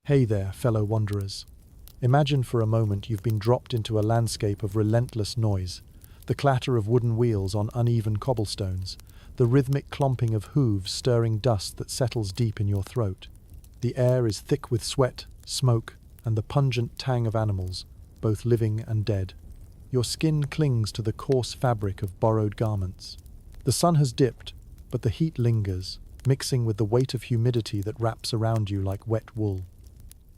Hey there, fellow wanderers. Imagine for a moment you've been dropped into a landscape of relentless noise, the clatter of wooden wheels on uneven cobblestones, the rhythmic clomping of hooves stirring dust that settles deep in your throat. The air is thick with sweat, smoke, and the pungent tang of animals, both living and dead. Your skin clings to the coarse fabric of borrowed garments. The sun has dipped, but the heat lingers, mixing with the weight of humidity that wraps around you like wet wool.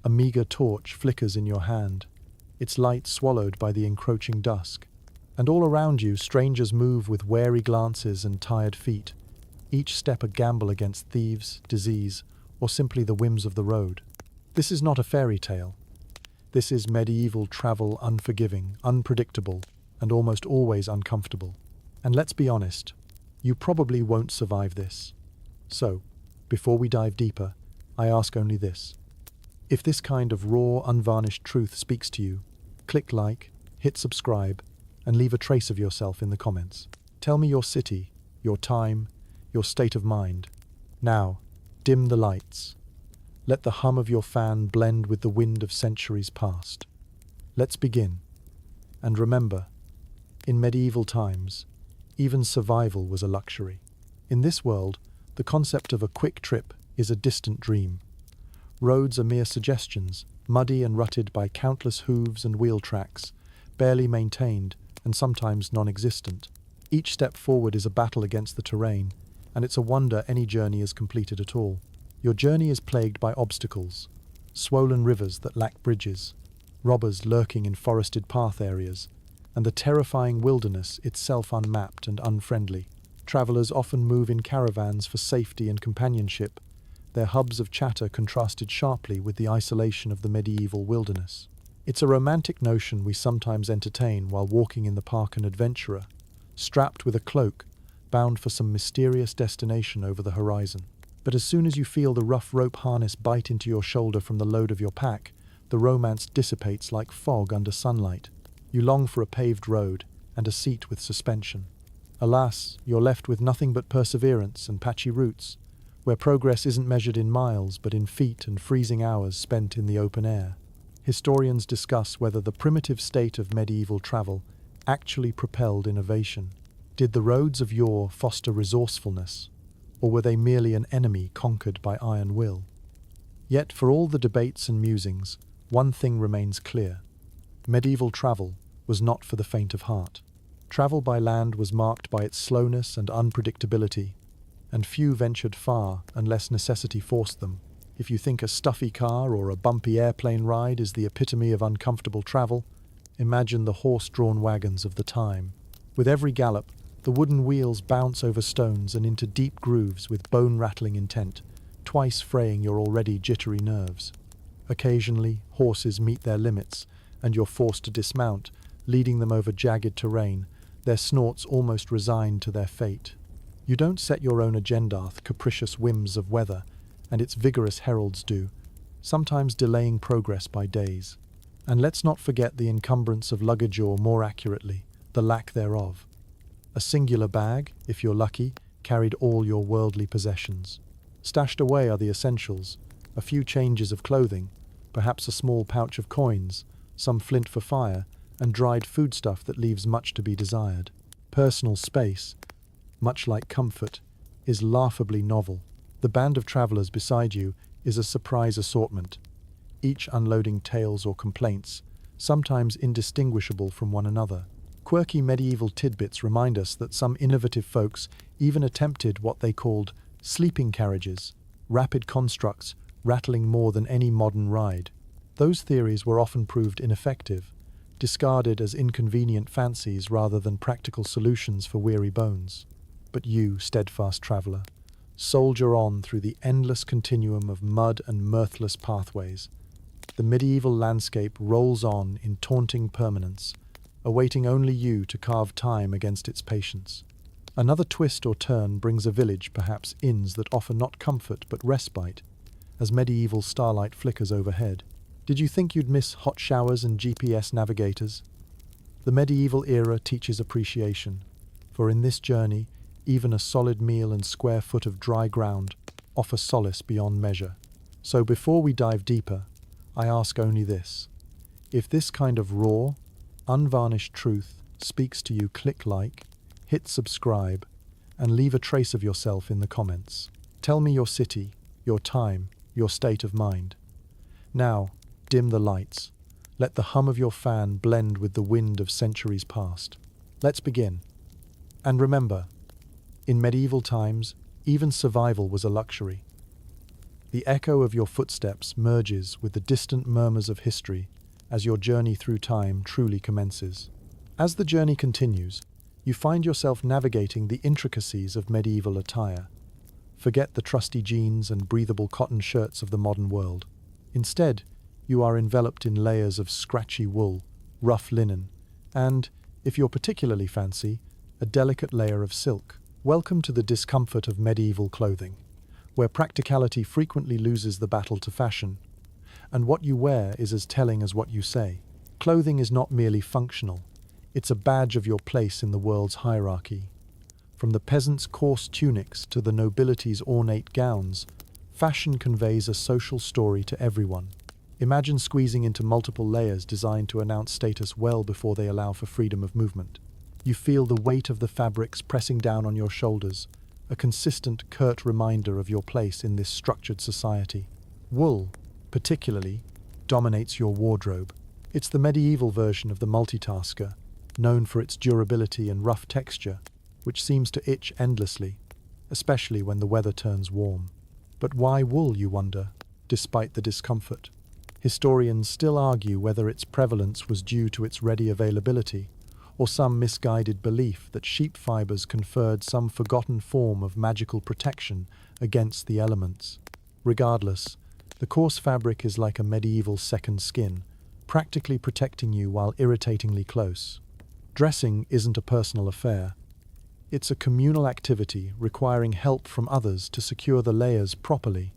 A meager torch flickers in your hand, its light swallowed by the encroaching dusk. And all around you, strangers move with wary glances and tired feet, each step a gamble against thieves, disease, or simply the whims of the road. This is not a fairy tale. This is medieval travel, unforgiving, unpredictable, and almost always uncomfortable. And let's be honest, you probably won't survive this. So, before we dive deeper, I ask only this. If this kind of raw, unvarnished truth speaks to you, click like, hit subscribe, and leave a trace of yourself in the comments. Tell me your city, your time, your state of mind. Now, dim the lights. Let the hum of your fan blend with the wind of centuries past. Let's begin. And remember, in medieval times, even survival was a luxury. In this world, the concept of a quick trip is a distant dream. Roads are mere suggestions, muddy and rutted by countless hooves and wheel tracks, barely maintained and sometimes non-existent. Each step forward is a battle against the terrain, and it's a wonder any journey is completed at all. Your journey is plagued by obstacles, swollen rivers that lack bridges, robbers lurking in forested path areas, and the terrifying wilderness itself unmapped and unfriendly. Travelers often move in caravans for safety and companionship, their hubs of chatter contrasted sharply with the isolation of the medieval wilderness. It's a romantic notion we sometimes entertain while walking in the park an adventurer, strapped with a cloak, bound for some mysterious destination over the horizon. But as soon as you feel the rough rope harness bite into your shoulder from the load of your pack, the romance dissipates like fog under sunlight. You long for a paved road and a seat with suspension. Alas, you're left with nothing but perseverance and patchy routes, where progress isn't measured in miles but in feet and freezing hours spent in the open air. Historians discuss whether the primitive state of medieval travel actually propelled innovation. Did the roads of yore foster resourcefulness, or were they merely an enemy conquered by iron will? Yet, for all the debates and musings, one thing remains clear. Medieval travel was not for the faint of heart. Travel by land was marked by its slowness and unpredictability, and few ventured far unless necessity forced them. If you think a stuffy car or a bumpy airplane ride is the epitome of uncomfortable travel, imagine the horse-drawn wagons of the time. With every gallop, the wooden wheels bounce over stones and into deep grooves with bone-rattling intent, twice fraying your already jittery nerves. Occasionally, horses meet their limits, and you're forced to dismount, leading them over jagged terrain, their snorts almost resigned to their fate. You don't set your own agenda, the capricious whims of weather, and its vigorous heralds do, sometimes delaying progress by days. And let's not forget the encumbrance of luggage, or more accurately, the lack thereof. A singular bag, if you're lucky, carried all your worldly possessions. Stashed away are the essentials, a few changes of clothing, perhaps a small pouch of coins, some flint for fire, and dried foodstuff that leaves much to be desired. Personal space, much like comfort, is laughably novel. The band of travelers beside you is a surprise assortment, each unloading tales or complaints, sometimes indistinguishable from one another. Quirky medieval tidbits remind us that some innovative folks even attempted what they called sleeping carriages, rapid constructs rattling more than any modern ride. Those theories were often proved ineffective, discarded as inconvenient fancies rather than practical solutions for weary bones. But you, steadfast traveler, soldier on through the endless continuum of mud and mirthless pathways. The medieval landscape rolls on in taunting permanence, awaiting only you to carve time against its patience. Another twist or turn brings a village, perhaps inns that offer not comfort but respite, as medieval starlight flickers overhead. Did you think you'd miss hot showers and GPS navigators? The medieval era teaches appreciation, for in this journey, even a solid meal and square foot of dry ground offer solace beyond measure. So before we dive deeper, I ask only this. If this kind of raw, unvarnished truth speaks to you, click like, hit subscribe, and leave a trace of yourself in the comments. Tell me your city, your time, your state of mind. Now, dim the lights. Let the hum of your fan blend with the wind of centuries past. Let's begin. And remember, in medieval times, even survival was a luxury. The echo of your footsteps merges with the distant murmurs of history as your journey through time truly commences. As the journey continues, you find yourself navigating the intricacies of medieval attire. Forget the trusty jeans and breathable cotton shirts of the modern world. Instead, you are enveloped in layers of scratchy wool, rough linen, and, if you're particularly fancy, a delicate layer of silk. Welcome to the discomfort of medieval clothing, where practicality frequently loses the battle to fashion, and what you wear is as telling as what you say. Clothing is not merely functional, it's a badge of your place in the world's hierarchy. From the peasants' coarse tunics to the nobility's ornate gowns, fashion conveys a social story to everyone. Imagine squeezing into multiple layers designed to announce status well before they allow for freedom of movement. You feel the weight of the fabrics pressing down on your shoulders, a consistent, curt reminder of your place in this structured society. Wool, particularly, dominates your wardrobe. It's the medieval version of the multitasker, known for its durability and rough texture, which seems to itch endlessly, especially when the weather turns warm. But why wool, you wonder, despite the discomfort? Historians still argue whether its prevalence was due to its ready availability, or some misguided belief that sheep fibers conferred some forgotten form of magical protection against the elements. Regardless, the coarse fabric is like a medieval second skin, practically protecting you while irritatingly close. Dressing isn't a personal affair. It's a communal activity requiring help from others to secure the layers properly.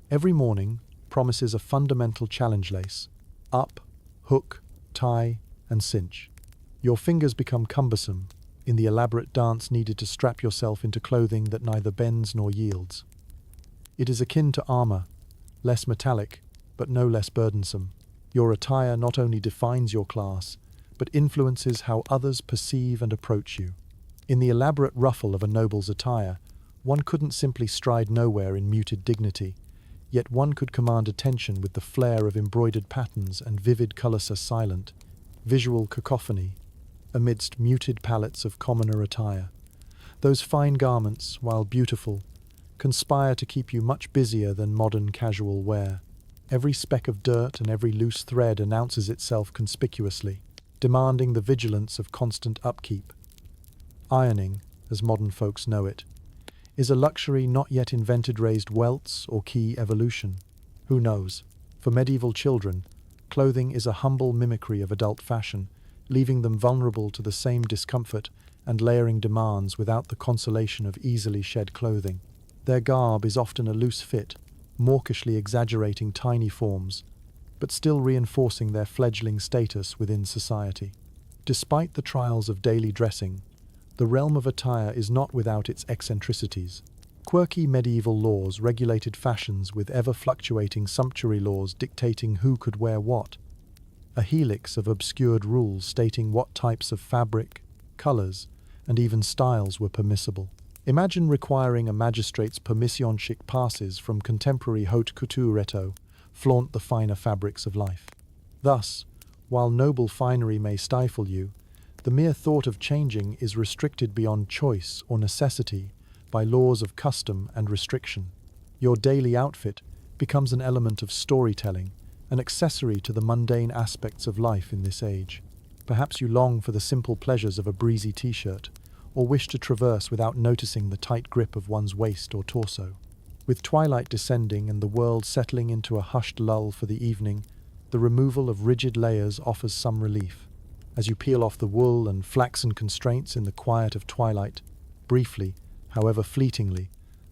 Every morning promises a fundamental challenge: lace, up, hook, tie, and cinch. Your fingers become cumbersome in the elaborate dance needed to strap yourself into clothing that neither bends nor yields. It is akin to armor, less metallic, but no less burdensome. Your attire not only defines your class, but influences how others perceive and approach you. In the elaborate ruffle of a noble's attire, one couldn't simply stride nowhere in muted dignity, yet one could command attention with the flair of embroidered patterns and vivid colors. A silent, visual cacophony amidst muted palettes of commoner attire. Those fine garments, while beautiful, conspire to keep you much busier than modern casual wear. Every speck of dirt and every loose thread announces itself conspicuously, demanding the vigilance of constant upkeep. Ironing, as modern folks know it, is a luxury not yet invented. Raised welts or key evolution. Who knows? For medieval children, clothing is a humble mimicry of adult fashion, leaving them vulnerable to the same discomfort and layering demands without the consolation of easily shed clothing. Their garb is often a loose fit, mawkishly exaggerating tiny forms, but still reinforcing their fledgling status within society. Despite the trials of daily dressing, the realm of attire is not without its eccentricities. Quirky medieval laws regulated fashions, with ever-fluctuating sumptuary laws dictating who could wear what. A helix of obscured rules stating what types of fabric, colors, and even styles were permissible. Imagine requiring a magistrate's permission chic passes from contemporary haute couture to flaunt the finer fabrics of life. Thus, while noble finery may stifle you, the mere thought of changing is restricted beyond choice or necessity by laws of custom and restriction. Your daily outfit becomes an element of storytelling, an accessory to the mundane aspects of life in this age. Perhaps you long for the simple pleasures of a breezy t-shirt, or wish to traverse without noticing the tight grip of one's waist or torso. With twilight descending and the world settling into a hushed lull for the evening, the removal of rigid layers offers some relief. As you peel off the wool and flaxen constraints in the quiet of twilight, briefly, however fleetingly,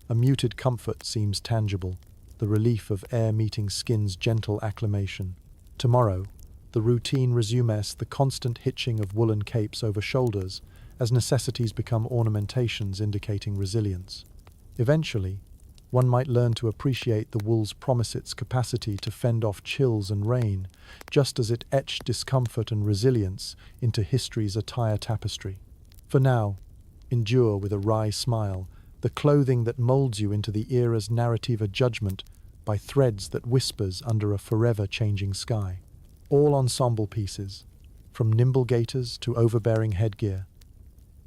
a muted comfort seems tangible, the relief of air meeting skin's gentle acclimation. Tomorrow, the routine resumes, the constant hitching of woolen capes over shoulders as necessities become ornamentations indicating resilience. Eventually, One might learn to appreciate the wool's promise its capacity to fend off chills and rain, just as it etched discomfort and resilience into history's attire tapestry. For now, endure with a wry smile the clothing that molds you into the era's narrative judgment by threads that whispers under a forever-changing sky. All ensemble pieces, from nimble gaiters to overbearing headgear,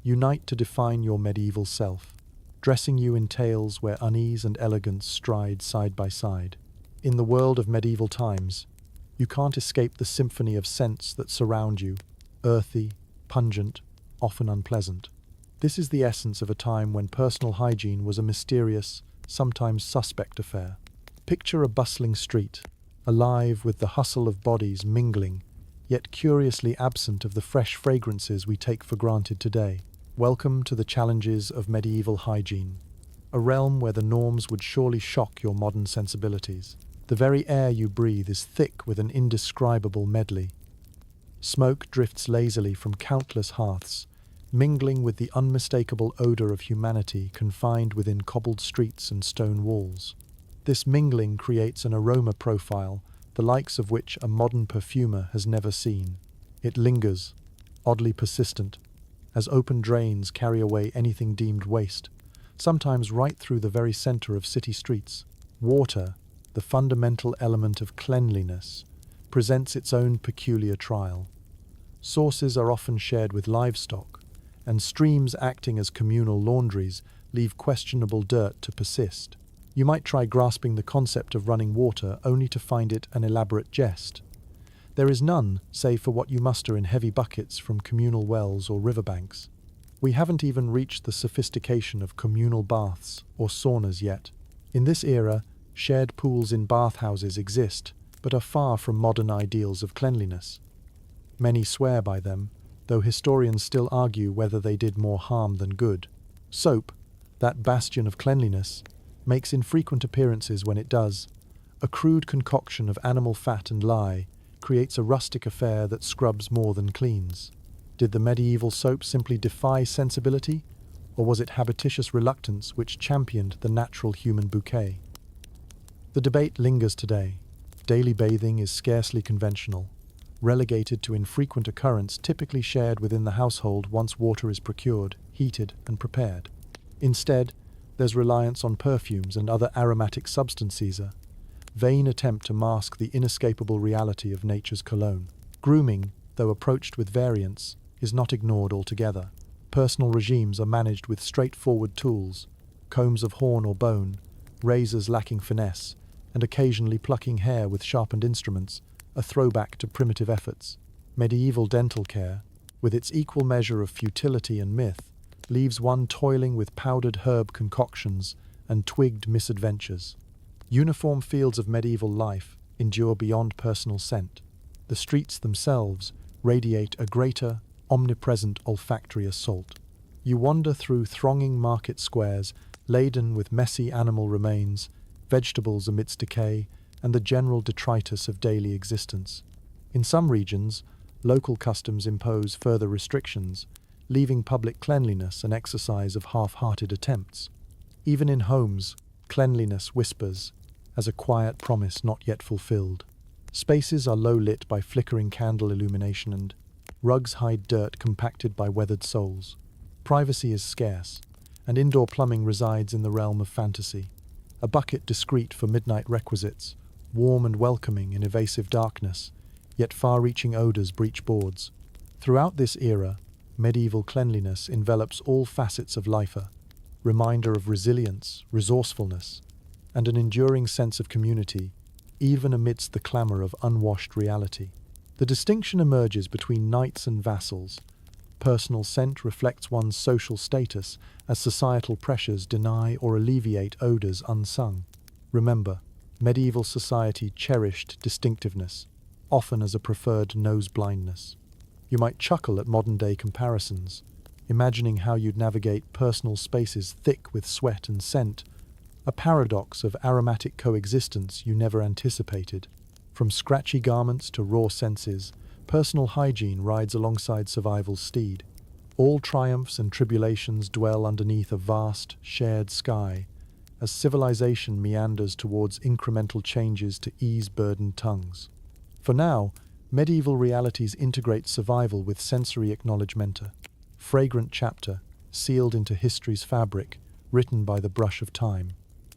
unite to define your medieval self, dressing you in tales where unease and elegance stride side by side. In the world of medieval times, you can't escape the symphony of scents that surround you, earthy, pungent, often unpleasant. This is the essence of a time when personal hygiene was a mysterious, sometimes suspect affair. Picture a bustling street, alive with the hustle of bodies mingling, yet curiously absent of the fresh fragrances we take for granted today. Welcome to the challenges of medieval hygiene, a realm where the norms would surely shock your modern sensibilities. The very air you breathe is thick with an indescribable medley. Smoke drifts lazily from countless hearths, mingling with the unmistakable odor of humanity confined within cobbled streets and stone walls. This mingling creates an aroma profile, the likes of which a modern perfumer has never seen. It lingers, oddly persistent, as open drains carry away anything deemed waste, sometimes right through the very center of city streets. Water, the fundamental element of cleanliness, presents its own peculiar trial. Sources are often shared with livestock, and streams acting as communal laundries leave questionable dirt to persist. You might try grasping the concept of running water only to find it an elaborate jest. There is none, save for what you muster in heavy buckets from communal wells or riverbanks. We haven't even reached the sophistication of communal baths or saunas yet. In this era, shared pools in bathhouses exist, but are far from modern ideals of cleanliness. Many swear by them, though historians still argue whether they did more harm than good. Soap, that bastion of cleanliness, makes infrequent appearances when it does. A crude concoction of animal fat and lye creates a rustic affair that scrubs more than cleans. Did the medieval soap simply defy sensibility, or was it habititious reluctance which championed the natural human bouquet? The debate lingers today. Daily bathing is scarcely conventional, relegated to infrequent occurrence typically shared within the household once water is procured, heated, and prepared. Instead, there's reliance on perfumes and other aromatic substances, a vain attempt to mask the inescapable reality of nature's cologne. Grooming, though approached with variance, is not ignored altogether. Personal regimes are managed with straightforward tools, combs of horn or bone, razors lacking finesse, and occasionally plucking hair with sharpened instruments, a throwback to primitive efforts. Medieval dental care, with its equal measure of futility and myth, leaves one toiling with powdered herb concoctions and twigged misadventures. Uniform fields of medieval life endure beyond personal scent. The streets themselves radiate a greater, omnipresent olfactory assault. You wander through thronging market squares laden with messy animal remains, vegetables amidst decay, and the general detritus of daily existence. In some regions, local customs impose further restrictions, leaving public cleanliness an exercise of half-hearted attempts. Even in homes, cleanliness whispers, as a quiet promise not yet fulfilled. Spaces are low-lit by flickering candle illumination and rugs hide dirt compacted by weathered soles. Privacy is scarce, and indoor plumbing resides in the realm of fantasy. A bucket discreet for midnight requisites, warm and welcoming in evasive darkness, yet far-reaching odors breach boards. Throughout this era, medieval cleanliness envelops all facets of life, a reminder of resilience, resourcefulness, and an enduring sense of community, even amidst the clamor of unwashed reality. The distinction emerges between knights and vassals. Personal scent reflects one's social status as societal pressures deny or alleviate odors unsung. Remember, medieval society cherished distinctiveness, often as a preferred nose blindness. You might chuckle at modern-day comparisons, imagining how you'd navigate personal spaces thick with sweat and scent, a paradox of aromatic coexistence you never anticipated. From scratchy garments to raw senses, personal hygiene rides alongside survival's steed. All triumphs and tribulations dwell underneath a vast, shared sky, as civilization meanders towards incremental changes to ease burdened tongues. For now, medieval realities integrate survival with sensory acknowledgement, a fragrant chapter sealed into history's fabric, written by the brush of time.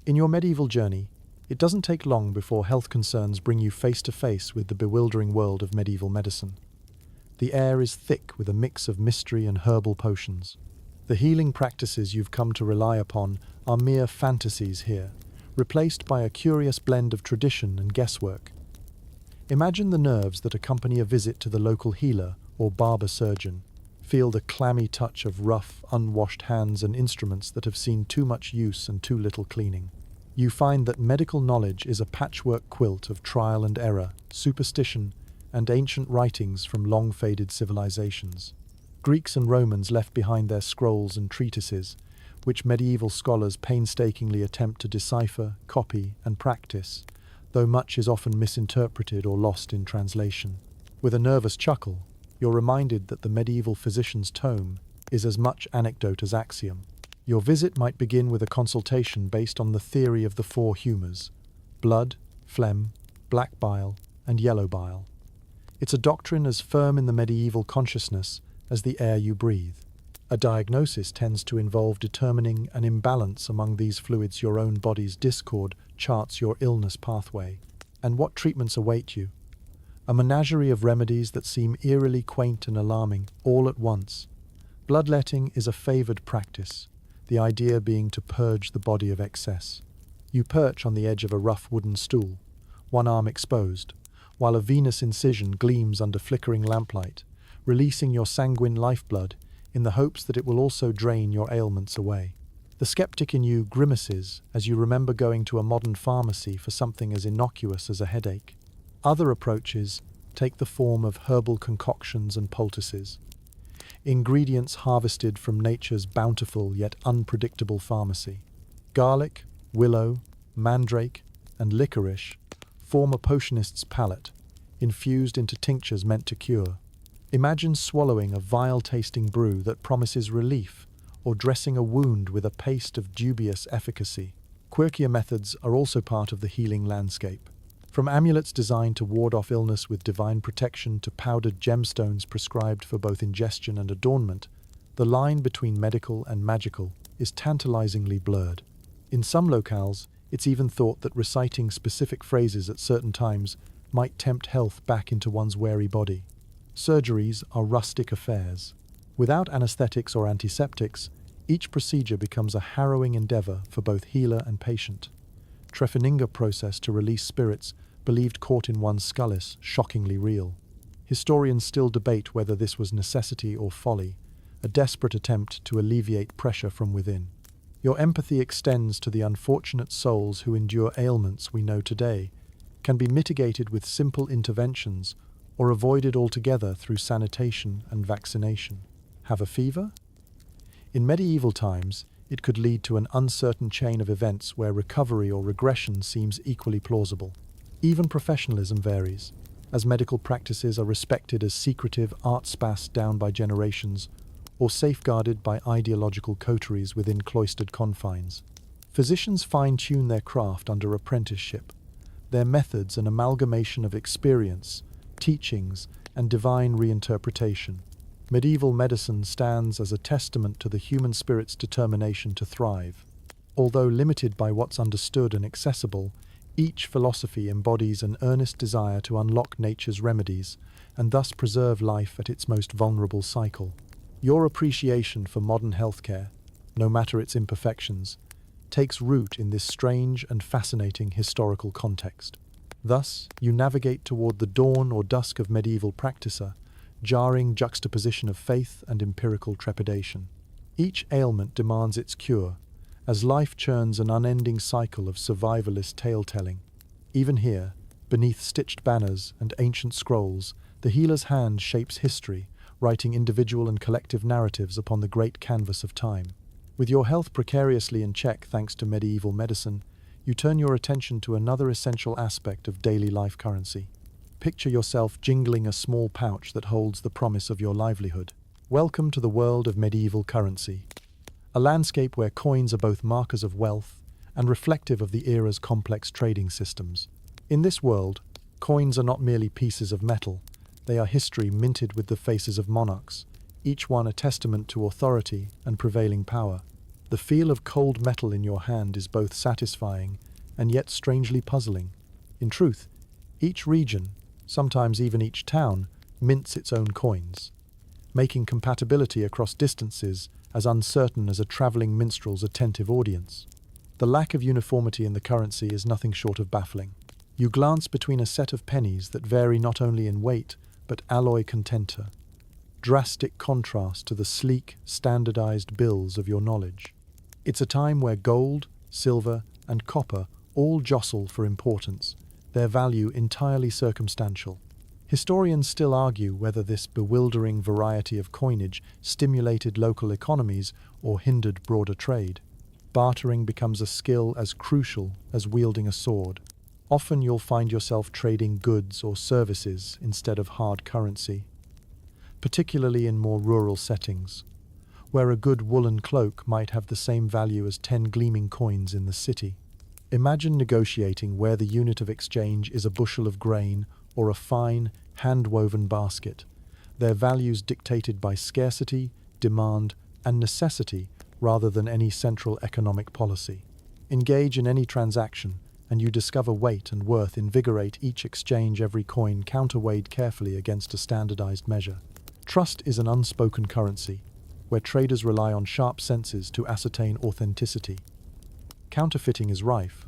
In your medieval journey, it doesn't take long before health concerns bring you face to face with the bewildering world of medieval medicine. The air is thick with a mix of mystery and herbal potions. The healing practices you've come to rely upon are mere fantasies here, replaced by a curious blend of tradition and guesswork. Imagine the nerves that accompany a visit to the local healer or barber surgeon. Feel the clammy touch of rough, unwashed hands and instruments that have seen too much use and too little cleaning. You find that medical knowledge is a patchwork quilt of trial and error, superstition, and ancient writings from long-faded civilizations. Greeks and Romans left behind their scrolls and treatises, which medieval scholars painstakingly attempt to decipher, copy, and practice, though much is often misinterpreted or lost in translation. With a nervous chuckle, you're reminded that the medieval physician's tome is as much anecdote as axiom. Your visit might begin with a consultation based on the theory of the four humours: blood, phlegm, black bile, and yellow bile. It's a doctrine as firm in the medieval consciousness as the air you breathe. A diagnosis tends to involve determining an imbalance among these fluids. Your own body's discord charts your illness pathway. And what treatments await you? A menagerie of remedies that seem eerily quaint and alarming, all at once. Bloodletting is a favoured practice, the idea being to purge the body of excess. You perch on the edge of a rough wooden stool, one arm exposed, while a venous incision gleams under flickering lamplight, releasing your sanguine lifeblood in the hopes that it will also drain your ailments away. The skeptic in you grimaces as you remember going to a modern pharmacy for something as innocuous as a headache. Other approaches take the form of herbal concoctions and poultices, ingredients harvested from nature's bountiful yet unpredictable pharmacy. Garlic, willow, mandrake, and licorice form a potionist's palate, infused into tinctures meant to cure. Imagine swallowing a vile-tasting brew that promises relief, or dressing a wound with a paste of dubious efficacy. Quirkier methods are also part of the healing landscape. From amulets designed to ward off illness with divine protection to powdered gemstones prescribed for both ingestion and adornment, the line between medical and magical is tantalizingly blurred. In some locales, it's even thought that reciting specific phrases at certain times might tempt health back into one's wary body. Surgeries are rustic affairs. Without anesthetics or antiseptics, each procedure becomes a harrowing endeavor for both healer and patient. Trephininger process to release spirits believed caught in one's skull is shockingly real. Historians still debate whether this was necessity or folly, a desperate attempt to alleviate pressure from within. Your empathy extends to the unfortunate souls who endure ailments we know today, can be mitigated with simple interventions or avoided altogether through sanitation and vaccination. Have a fever? In medieval times, it could lead to an uncertain chain of events where recovery or regression seems equally plausible. Even professionalism varies, as medical practices are respected as secretive arts passed down by generations or safeguarded by ideological coteries within cloistered confines. Physicians fine-tune their craft under apprenticeship, their methods an amalgamation of experience, teachings, and divine reinterpretation. Medieval medicine stands as a testament to the human spirit's determination to thrive. Although limited by what's understood and accessible, each philosophy embodies an earnest desire to unlock nature's remedies and thus preserve life at its most vulnerable cycle. Your appreciation for modern healthcare, no matter its imperfections, takes root in this strange and fascinating historical context. Thus, you navigate toward the dawn or dusk of medieval practicer, jarring juxtaposition of faith and empirical trepidation. Each ailment demands its cure, as life churns an unending cycle of survivalist tale-telling. Even here, beneath stitched banners and ancient scrolls, the healer's hand shapes history, writing individual and collective narratives upon the great canvas of time. With your health precariously in check thanks to medieval medicine, you turn your attention to another essential aspect of daily life currency. Picture yourself jingling a small pouch that holds the promise of your livelihood. Welcome to the world of medieval currency, a landscape where coins are both markers of wealth and reflective of the era's complex trading systems. In this world, coins are not merely pieces of metal, they are history minted with the faces of monarchs, each one a testament to authority and prevailing power. The feel of cold metal in your hand is both satisfying and yet strangely puzzling. In truth, each region, sometimes even each town, mints its own coins, making compatibility across distances as uncertain as a travelling minstrel's attentive audience. The lack of uniformity in the currency is nothing short of baffling. You glance between a set of pennies that vary not only in weight, but alloy contenter, drastic contrast to the sleek, standardized bills of your knowledge. It's a time where gold, silver, and copper all jostle for importance, their value entirely circumstantial. Historians still argue whether this bewildering variety of coinage stimulated local economies or hindered broader trade. Bartering becomes a skill as crucial as wielding a sword. Often you'll find yourself trading goods or services instead of hard currency, particularly in more rural settings, where a good woolen cloak might have the same value as 10 gleaming coins in the city. Imagine negotiating where the unit of exchange is a bushel of grain or a fine, hand-woven basket, their values dictated by scarcity, demand, and necessity rather than any central economic policy. Engage in any transaction, and you discover weight and worth invigorate each exchange, every coin counterweighed carefully against a standardized measure. Trust is an unspoken currency, where traders rely on sharp senses to ascertain authenticity. Counterfeiting is rife,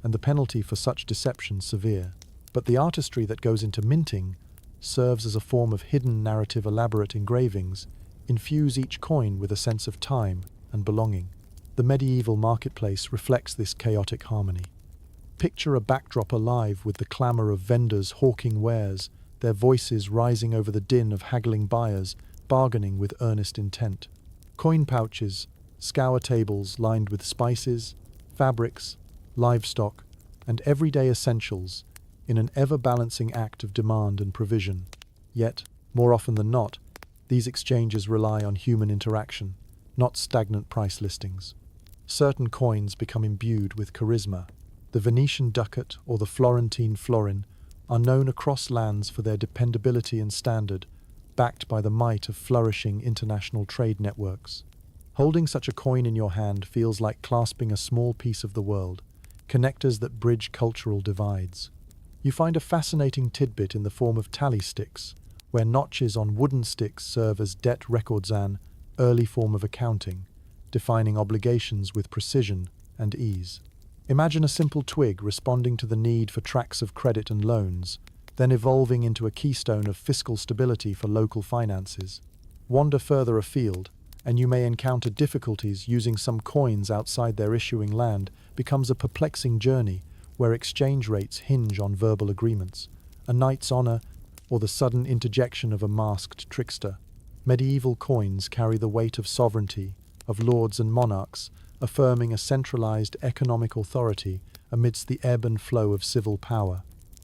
and the penalty for such deception severe. But the artistry that goes into minting serves as a form of hidden narrative. Elaborate engravings infuse each coin with a sense of time and belonging. The medieval marketplace reflects this chaotic harmony. Picture a backdrop alive with the clamor of vendors hawking wares, their voices rising over the din of haggling buyers, bargaining with earnest intent. Coin pouches, scour tables lined with spices, fabrics, livestock, and everyday essentials in an ever-balancing act of demand and provision. Yet, more often than not, these exchanges rely on human interaction, not stagnant price listings. Certain coins become imbued with charisma. The Venetian ducat or the Florentine florin are known across lands for their dependability and standard, backed by the might of flourishing international trade networks. Holding such a coin in your hand feels like clasping a small piece of the world, connectors that bridge cultural divides. You find a fascinating tidbit in the form of tally sticks, where notches on wooden sticks serve as debt records, an early form of accounting, defining obligations with precision and ease. Imagine a simple twig responding to the need for tracts of credit and loans, then evolving into a keystone of fiscal stability for local finances. Wander further afield, and you may encounter difficulties using some coins outside their issuing land. Becomes a perplexing journey where exchange rates hinge on verbal agreements, a knight's honor, or the sudden interjection of a masked trickster. Medieval coins carry the weight of sovereignty, of lords and monarchs, affirming a centralized economic authority amidst the ebb and flow of civil power.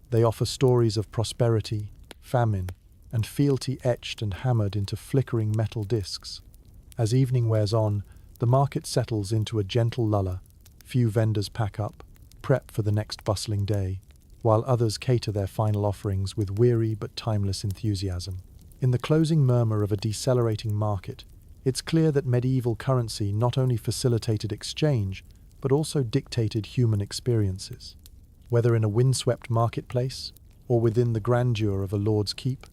They offer stories of prosperity, famine, and fealty etched and hammered into flickering metal discs. As evening wears on, the market settles into a gentle luller. Few vendors pack up, prep for the next bustling day, while others cater their final offerings with weary but timeless enthusiasm. In the closing murmur of a decelerating market, it's clear that medieval currency not only facilitated exchange, but also dictated human experiences. Whether in a windswept marketplace, or within the grandeur of a lord's keep,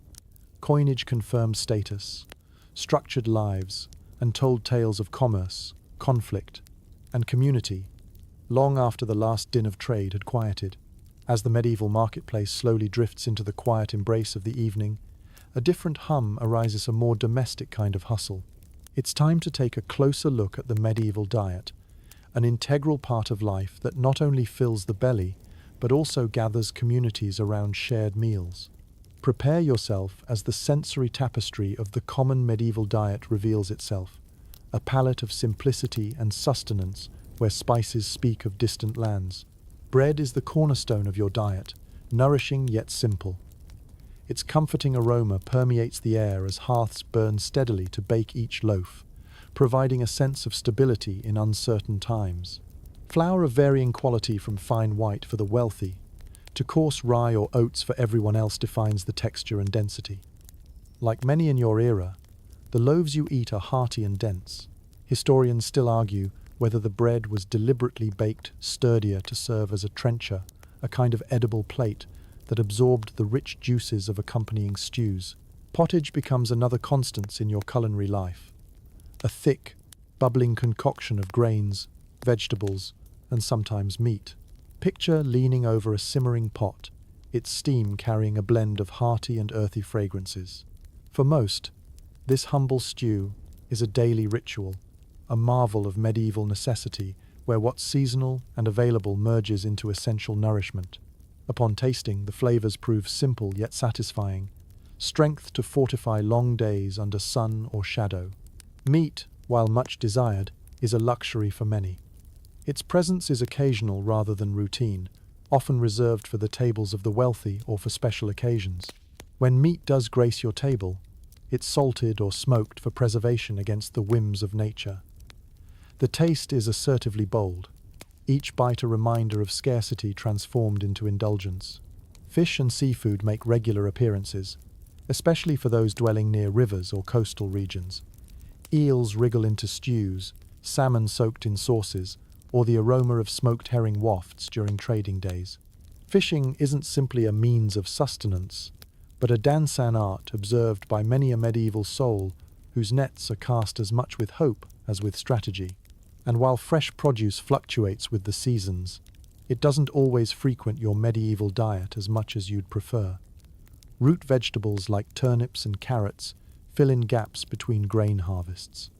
coinage confirmed status, structured lives, and told tales of commerce, conflict, and community, long after the last din of trade had quieted. As the medieval marketplace slowly drifts into the quiet embrace of the evening, a different hum arises, a more domestic kind of hustle. It's time to take a closer look at the medieval diet, an integral part of life that not only fills the belly, but also gathers communities around shared meals. Prepare yourself as the sensory tapestry of the common medieval diet reveals itself, a palette of simplicity and sustenance where spices speak of distant lands. Bread is the cornerstone of your diet, nourishing yet simple. Its comforting aroma permeates the air as hearths burn steadily to bake each loaf, providing a sense of stability in uncertain times. Flour of varying quality from fine white for the wealthy to coarse rye or oats for everyone else defines the texture and density. Like many in your era, the loaves you eat are hearty and dense. Historians still argue whether the bread was deliberately baked sturdier to serve as a trencher, a kind of edible plate that absorbed the rich juices of accompanying stews. Pottage becomes another constant in your culinary life. A thick, bubbling concoction of grains, vegetables, and sometimes meat. Picture leaning over a simmering pot, its steam carrying a blend of hearty and earthy fragrances. For most, this humble stew is a daily ritual, a marvel of medieval necessity where what's seasonal and available merges into essential nourishment. Upon tasting, the flavors prove simple yet satisfying, strength to fortify long days under sun or shadow. Meat, while much desired, is a luxury for many. Its presence is occasional rather than routine, often reserved for the tables of the wealthy or for special occasions. When meat does grace your table, it's salted or smoked for preservation against the whims of nature. The taste is assertively bold, each bite a reminder of scarcity transformed into indulgence. Fish and seafood make regular appearances, especially for those dwelling near rivers or coastal regions. Eels wriggle into stews, salmon soaked in sauces, or the aroma of smoked herring wafts during trading days. Fishing isn't simply a means of sustenance, but a dansan art observed by many a medieval soul whose nets are cast as much with hope as with strategy. And while fresh produce fluctuates with the seasons, it doesn't always frequent your medieval diet as much as you'd prefer. Root vegetables like turnips and carrots fill in gaps between grain harvests.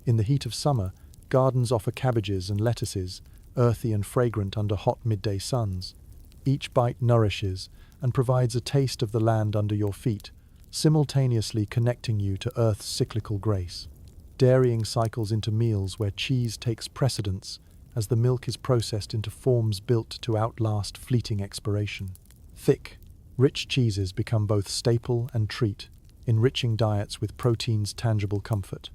In the heat of summer, gardens offer cabbages and lettuces, earthy and fragrant under hot midday suns. Each bite nourishes and provides a taste of the land under your feet, simultaneously connecting you to Earth's cyclical grace. Dairying cycles into meals where cheese takes precedence as the milk is processed into forms built to outlast fleeting expiration. Thick, rich cheeses become both staple and treat, enriching diets with protein's tangible comfort.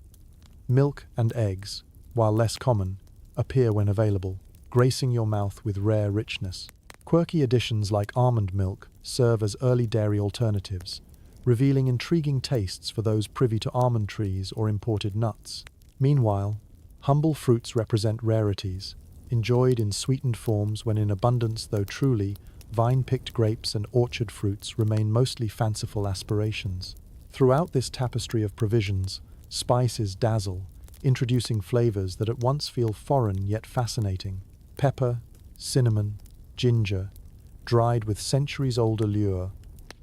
Milk and eggs, while less common, appear when available, gracing your mouth with rare richness. Quirky additions like almond milk serve as early dairy alternatives, revealing intriguing tastes for those privy to almond trees or imported nuts. Meanwhile, humble fruits represent rarities, enjoyed in sweetened forms when in abundance, though truly, vine-picked grapes and orchard fruits remain mostly fanciful aspirations. Throughout this tapestry of provisions, spices dazzle, introducing flavors that at once feel foreign yet fascinating. Pepper, cinnamon, ginger, dried with centuries-old allure,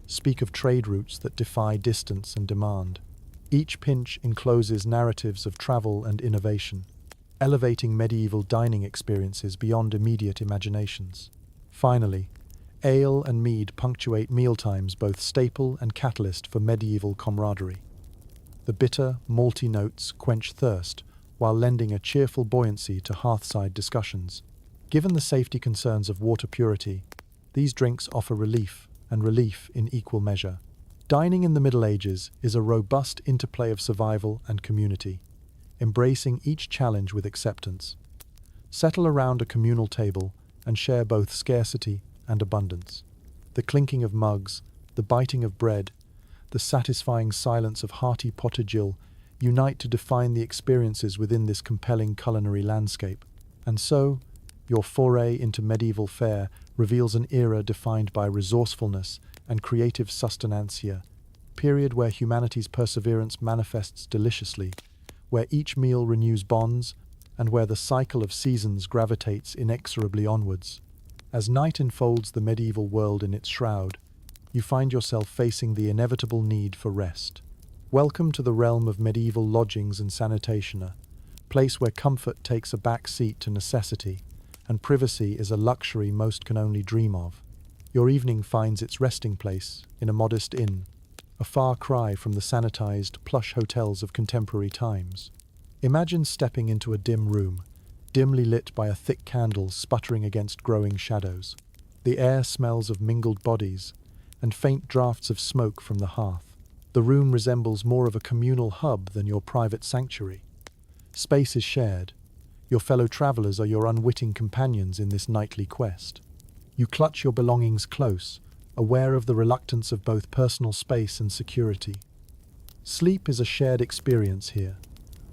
speak of trade routes that defy distance and demand. Each pinch encloses narratives of travel and innovation, elevating medieval dining experiences beyond immediate imaginations. Finally, ale and mead punctuate mealtimes, both staple and catalyst for medieval camaraderie. The bitter, malty notes quench thirst while lending a cheerful buoyancy to hearthside discussions. Given the safety concerns of water purity, these drinks offer relief, and relief in equal measure. Dining in the Middle Ages is a robust interplay of survival and community, embracing each challenge with acceptance. Settle around a communal table and share both scarcity and abundance. The clinking of mugs, the biting of bread, the satisfying silence of hearty potagill unite to define the experiences within this compelling culinary landscape. And so, your foray into medieval fare reveals an era defined by resourcefulness and creative sustenancia, period where humanity's perseverance manifests deliciously, where each meal renews bonds, and where the cycle of seasons gravitates inexorably onwards. As night enfolds the medieval world in its shroud, you find yourself facing the inevitable need for rest. Welcome to the realm of medieval lodgings and sanitation, a place where comfort takes a back seat to necessity, and privacy is a luxury most can only dream of. Your evening finds its resting place in a modest inn, a far cry from the sanitized, plush hotels of contemporary times. Imagine stepping into a dim room, dimly lit by a thick candle sputtering against growing shadows. The air smells of mingled bodies, and faint drafts of smoke from the hearth. The room resembles more of a communal hub than your private sanctuary. Space is shared, Your fellow travelers are your unwitting companions in this nightly quest. You clutch your belongings close, aware of the reluctance of both personal space and security. Sleep is a shared experience here,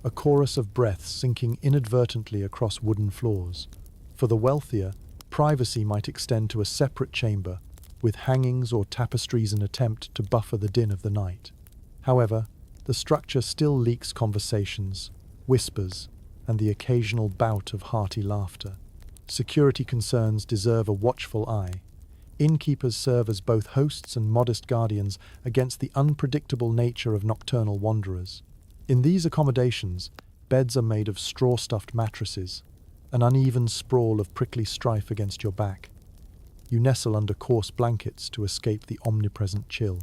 a chorus of breaths sinking inadvertently across wooden floors. For the wealthier, privacy might extend to a separate chamber, with hangings or tapestries in attempt to buffer the din of the night. However, the structure still leaks conversations, whispers, and the occasional bout of hearty laughter. Security concerns deserve a watchful eye. Innkeepers serve as both hosts and modest guardians against the unpredictable nature of nocturnal wanderers. In these accommodations, beds are made of straw-stuffed mattresses, an uneven sprawl of prickly strife against your back. You nestle under coarse blankets to escape the omnipresent chill.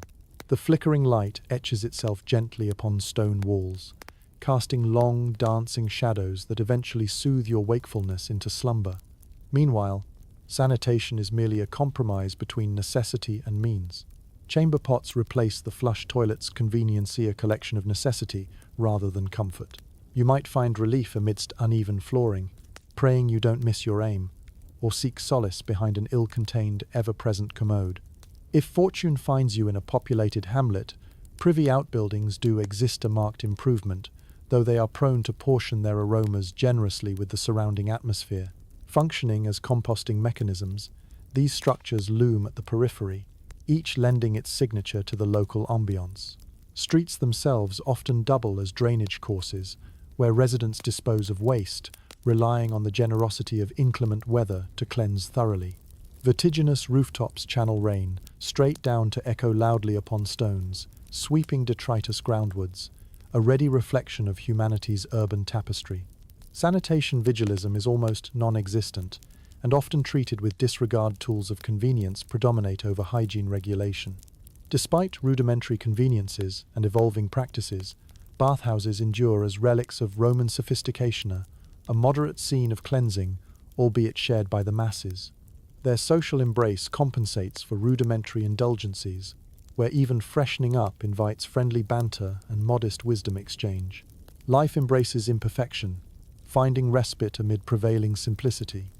The flickering light etches itself gently upon stone walls, casting long, dancing shadows that eventually soothe your wakefulness into slumber. Meanwhile, sanitation is merely a compromise between necessity and means. Chamber pots replace the flush toilet's conveniencia collection of necessity rather than comfort. You might find relief amidst uneven flooring, praying you don't miss your aim, or seek solace behind an ill-contained, ever-present commode. If fortune finds you in a populated hamlet, privy outbuildings do exist a marked improvement, though they are prone to portion their aromas generously with the surrounding atmosphere. Functioning as composting mechanisms, these structures loom at the periphery, each lending its signature to the local ambience. Streets themselves often double as drainage courses, where residents dispose of waste, relying on the generosity of inclement weather to cleanse thoroughly. Vertiginous rooftops channel rain, straight down to echo loudly upon stones, sweeping detritus groundwards, a ready reflection of humanity's urban tapestry. Sanitation vigilism is almost non-existent, and often treated with disregard. Tools of convenience predominate over hygiene regulation. Despite rudimentary conveniences and evolving practices, bathhouses endure as relics of Roman sophistication, a moderate scene of cleansing, albeit shared by the masses. Their social embrace compensates for rudimentary indulgences, where even freshening up invites friendly banter and modest wisdom exchange. Life embraces imperfection, finding respite amid prevailing simplicity.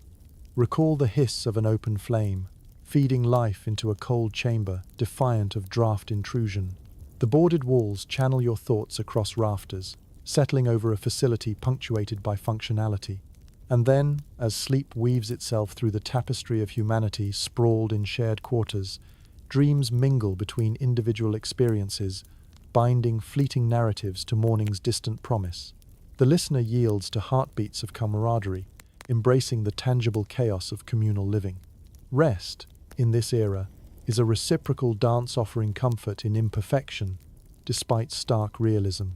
Recall the hiss of an open flame, feeding life into a cold chamber, defiant of draft intrusion. The boarded walls channel your thoughts across rafters, settling over a facility punctuated by functionality. And then, as sleep weaves itself through the tapestry of humanity sprawled in shared quarters, dreams mingle between individual experiences, binding fleeting narratives to morning's distant promise. The listener yields to heartbeats of camaraderie, embracing the tangible chaos of communal living. Rest, in this era, is a reciprocal dance offering comfort in imperfection, despite stark realism.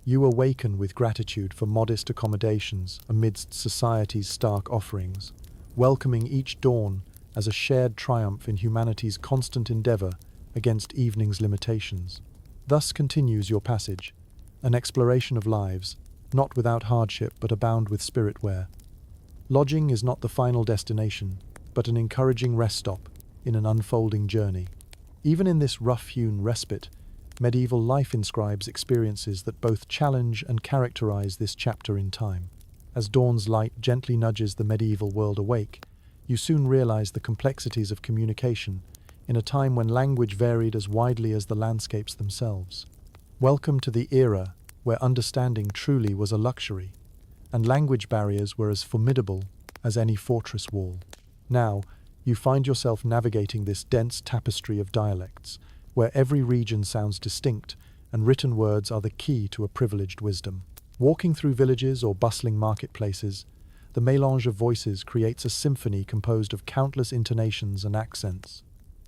You awaken with gratitude for modest accommodations amidst society's stark offerings, welcoming each dawn as a shared triumph in humanity's constant endeavor against evening's limitations. Thus continues your passage, an exploration of lives, not without hardship but abound with spirit wear. Lodging is not the final destination, but an encouraging rest stop in an unfolding journey. Even in this rough-hewn respite, medieval life inscribes experiences that both challenge and characterize this chapter in time. As dawn's light gently nudges the medieval world awake, you soon realize the complexities of communication in a time when language varied as widely as the landscapes themselves. Welcome to the era where understanding truly was a luxury, and language barriers were as formidable as any fortress wall. Now, you find yourself navigating this dense tapestry of dialects, where every region sounds distinct and written words are the key to a privileged wisdom. Walking through villages or bustling marketplaces, the mélange of voices creates a symphony composed of countless intonations and accents.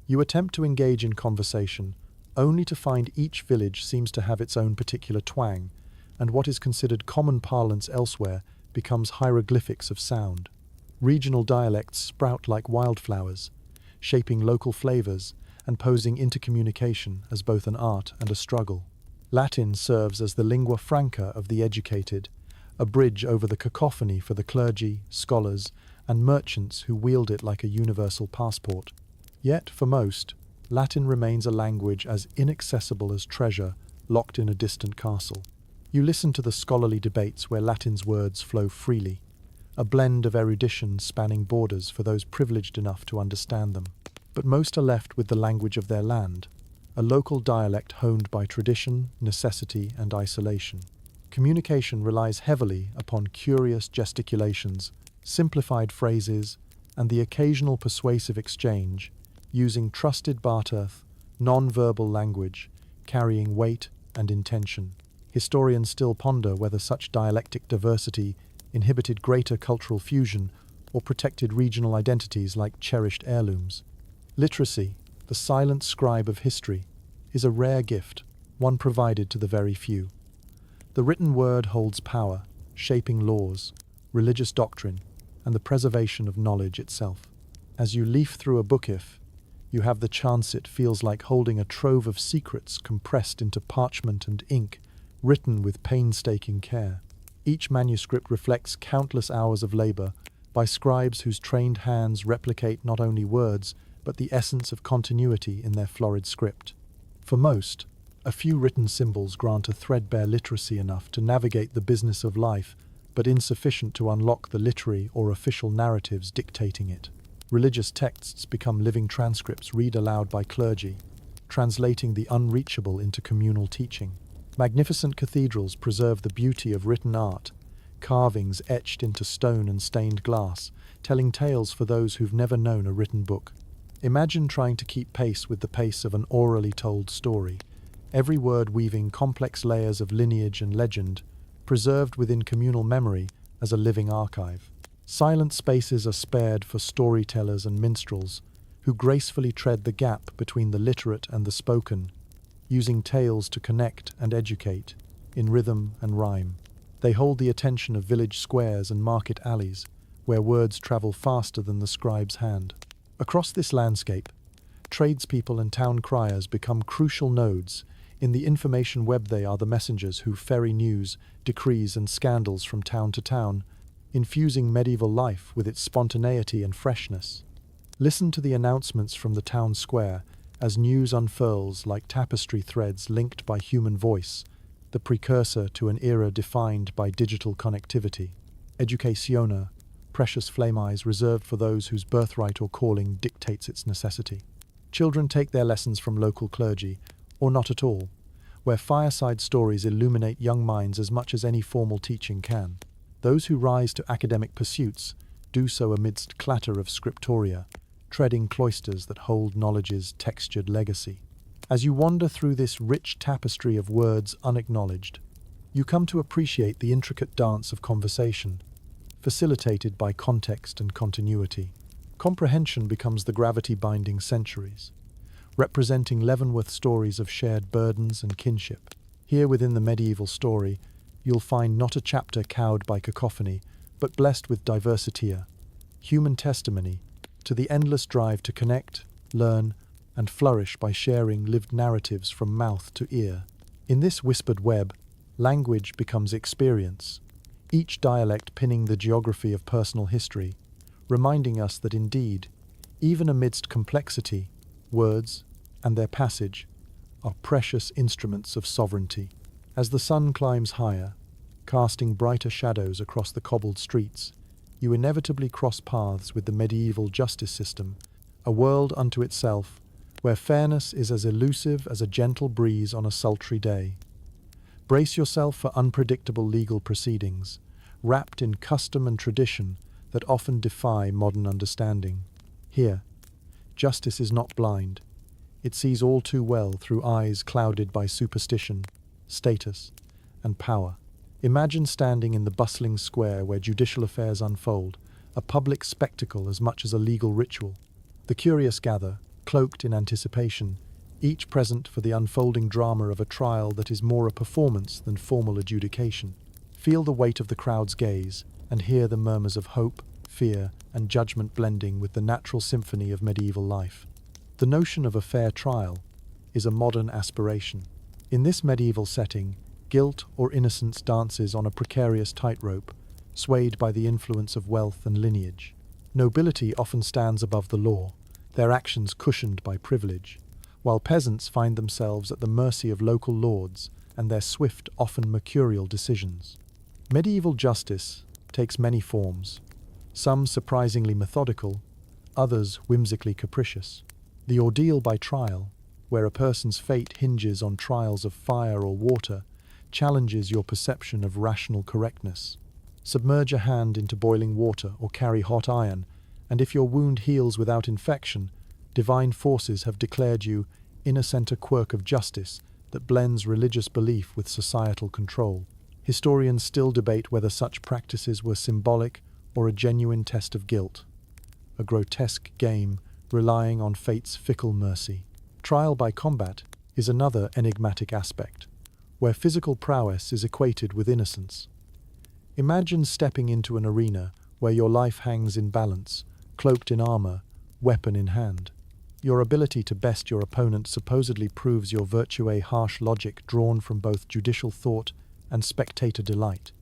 You attempt to engage in conversation, only to find each village seems to have its own particular twang, and what is considered common parlance elsewhere becomes hieroglyphics of sound. Regional dialects sprout like wildflowers, shaping local flavors and posing intercommunication as both an art and a struggle. Latin serves as the lingua franca of the educated, a bridge over the cacophony for the clergy, scholars, and merchants who wield it like a universal passport. Yet, for most, Latin remains a language as inaccessible as treasure locked in a distant castle. You listen to the scholarly debates where Latin's words flow freely, a blend of erudition spanning borders for those privileged enough to understand them. But most are left with the language of their land, a local dialect honed by tradition, necessity, and isolation. Communication relies heavily upon curious gesticulations, simplified phrases, and the occasional persuasive exchange, using trusted barter, non-verbal language, carrying weight and intention. Historians still ponder whether such dialectic diversity inhibited greater cultural fusion or protected regional identities like cherished heirlooms. Literacy, the silent scribe of history, is a rare gift, one provided to the very few. The written word holds power, shaping laws, religious doctrine, and the preservation of knowledge itself. As you leaf through a bookif, you have the chance it feels like holding a trove of secrets compressed into parchment and ink, written with painstaking care. Each manuscript reflects countless hours of labor by scribes whose trained hands replicate not only words, but the essence of continuity in their florid script. For most, a few written symbols grant a threadbare literacy enough to navigate the business of life, but insufficient to unlock the literary or official narratives dictating it. Religious texts become living transcripts read aloud by clergy, translating the unreachable into communal teaching. Magnificent cathedrals preserve the beauty of written art, carvings etched into stone and stained glass, telling tales for those who've never known a written book. Imagine trying to keep pace with the pace of an orally told story, every word weaving complex layers of lineage and legend, preserved within communal memory as a living archive. Silent spaces are spared for storytellers and minstrels, who gracefully tread the gap between the literate and the spoken, using tales to connect and educate, in rhythm and rhyme. They hold the attention of village squares and market alleys, where words travel faster than the scribe's hand. Across this landscape, tradespeople and town criers become crucial nodes. In the information web they are the messengers who ferry news, decrees and scandals from town to town, infusing medieval life with its spontaneity and freshness. Listen to the announcements from the town square as news unfurls like tapestry threads linked by human voice, the precursor to an era defined by digital connectivity. Educationa, precious flame eyes reserved for those whose birthright or calling dictates its necessity. Children take their lessons from local clergy, or not at all, where fireside stories illuminate young minds as much as any formal teaching can. Those who rise to academic pursuits do so amidst clatter of scriptoria, treading cloisters that hold knowledge's textured legacy. As you wander through this rich tapestry of words unacknowledged, you come to appreciate the intricate dance of conversation, facilitated by context and continuity. Comprehension becomes the gravity binding centuries, representing Leavenworth stories of shared burdens and kinship. Here within the medieval story, you'll find not a chapter cowed by cacophony, but blessed with diversitia, human testimony to the endless drive to connect, learn, and flourish by sharing lived narratives from mouth to ear. In this whispered web, language becomes experience, each dialect pinning the geography of personal history, reminding us that indeed, even amidst complexity, words and their passage are precious instruments of sovereignty. As the sun climbs higher, casting brighter shadows across the cobbled streets, you inevitably cross paths with the medieval justice system, a world unto itself, where fairness is as elusive as a gentle breeze on a sultry day. Brace yourself for unpredictable legal proceedings, wrapped in custom and tradition that often defy modern understanding. Here, justice is not blind. It sees all too well through eyes clouded by superstition, status, and power. Imagine standing in the bustling square where judicial affairs unfold, a public spectacle as much as a legal ritual. The curious gather, cloaked in anticipation, each present for the unfolding drama of a trial that is more a performance than formal adjudication. Feel the weight of the crowd's gaze and hear the murmurs of hope, fear, and judgment blending with the natural symphony of medieval life. The notion of a fair trial is a modern aspiration. In this medieval setting, guilt or innocence dances on a precarious tightrope, swayed by the influence of wealth and lineage. Nobility often stands above the law, their actions cushioned by privilege, while peasants find themselves at the mercy of local lords and their swift, often mercurial decisions. Medieval justice takes many forms, some surprisingly methodical, others whimsically capricious. The ordeal by trial, where a person's fate hinges on trials of fire or water, challenges your perception of rational correctness. Submerge a hand into boiling water or carry hot iron, and if your wound heals without infection, divine forces have declared you innocent, a quirk of justice that blends religious belief with societal control. Historians still debate whether such practices were symbolic or a genuine test of guilt, a grotesque game relying on fate's fickle mercy. Trial by combat is another enigmatic aspect, where physical prowess is equated with innocence. Imagine stepping into an arena where your life hangs in balance, cloaked in armor, weapon in hand. Your ability to best your opponent supposedly proves your virtue, harsh logic drawn from both judicial thought and spectator delight.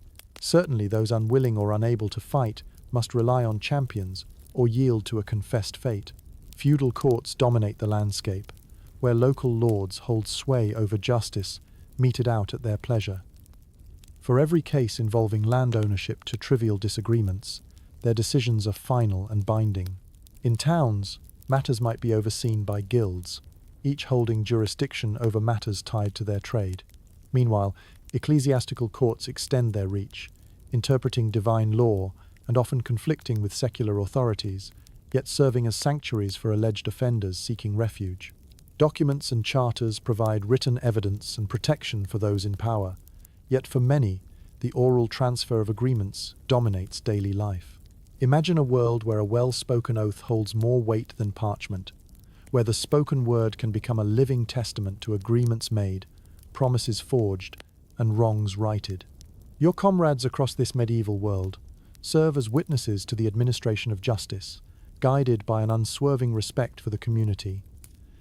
Certainly those unwilling or unable to fight must rely on champions or yield to a confessed fate. Feudal courts dominate the landscape, where local lords hold sway over justice, meted out at their pleasure. For every case involving land ownership to trivial disagreements, their decisions are final and binding. In towns, matters might be overseen by guilds, each holding jurisdiction over matters tied to their trade. Meanwhile, ecclesiastical courts extend their reach, interpreting divine law and often conflicting with secular authorities, yet serving as sanctuaries for alleged offenders seeking refuge. Documents and charters provide written evidence and protection for those in power, yet for many, the oral transfer of agreements dominates daily life. Imagine a world where a well-spoken oath holds more weight than parchment, where the spoken word can become a living testament to agreements made, promises forged, and wrongs righted. Your comrades across this medieval world serve as witnesses to the administration of justice, guided by an unswerving respect for the community,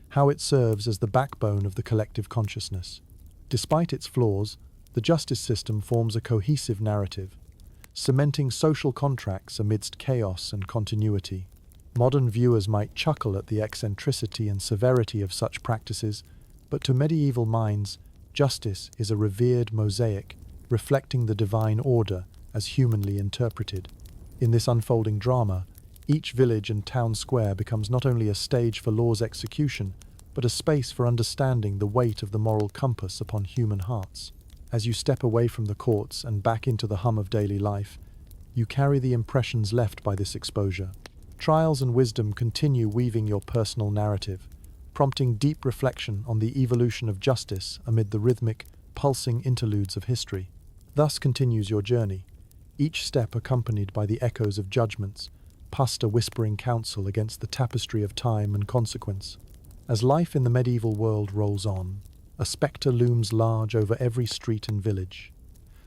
how it serves as the backbone of the collective consciousness. Despite its flaws, the justice system forms a cohesive narrative, cementing social contracts amidst chaos and continuity. Modern viewers might chuckle at the eccentricity and severity of such practices, but to medieval minds, justice is a revered mosaic reflecting the divine order as humanly interpreted. In this unfolding drama, each village and town square becomes not only a stage for law's execution, but a space for understanding the weight of the moral compass upon human hearts. As you step away from the courts and back into the hum of daily life, you carry the impressions left by this exposure. Trials and wisdom continue weaving your personal narrative, prompting deep reflection on the evolution of justice amid the rhythmic, pulsing interludes of history. Thus continues your journey, each step accompanied by the echoes of judgments, past a whispering counsel against the tapestry of time and consequence. As life in the medieval world rolls on, a spectre looms large over every street and village,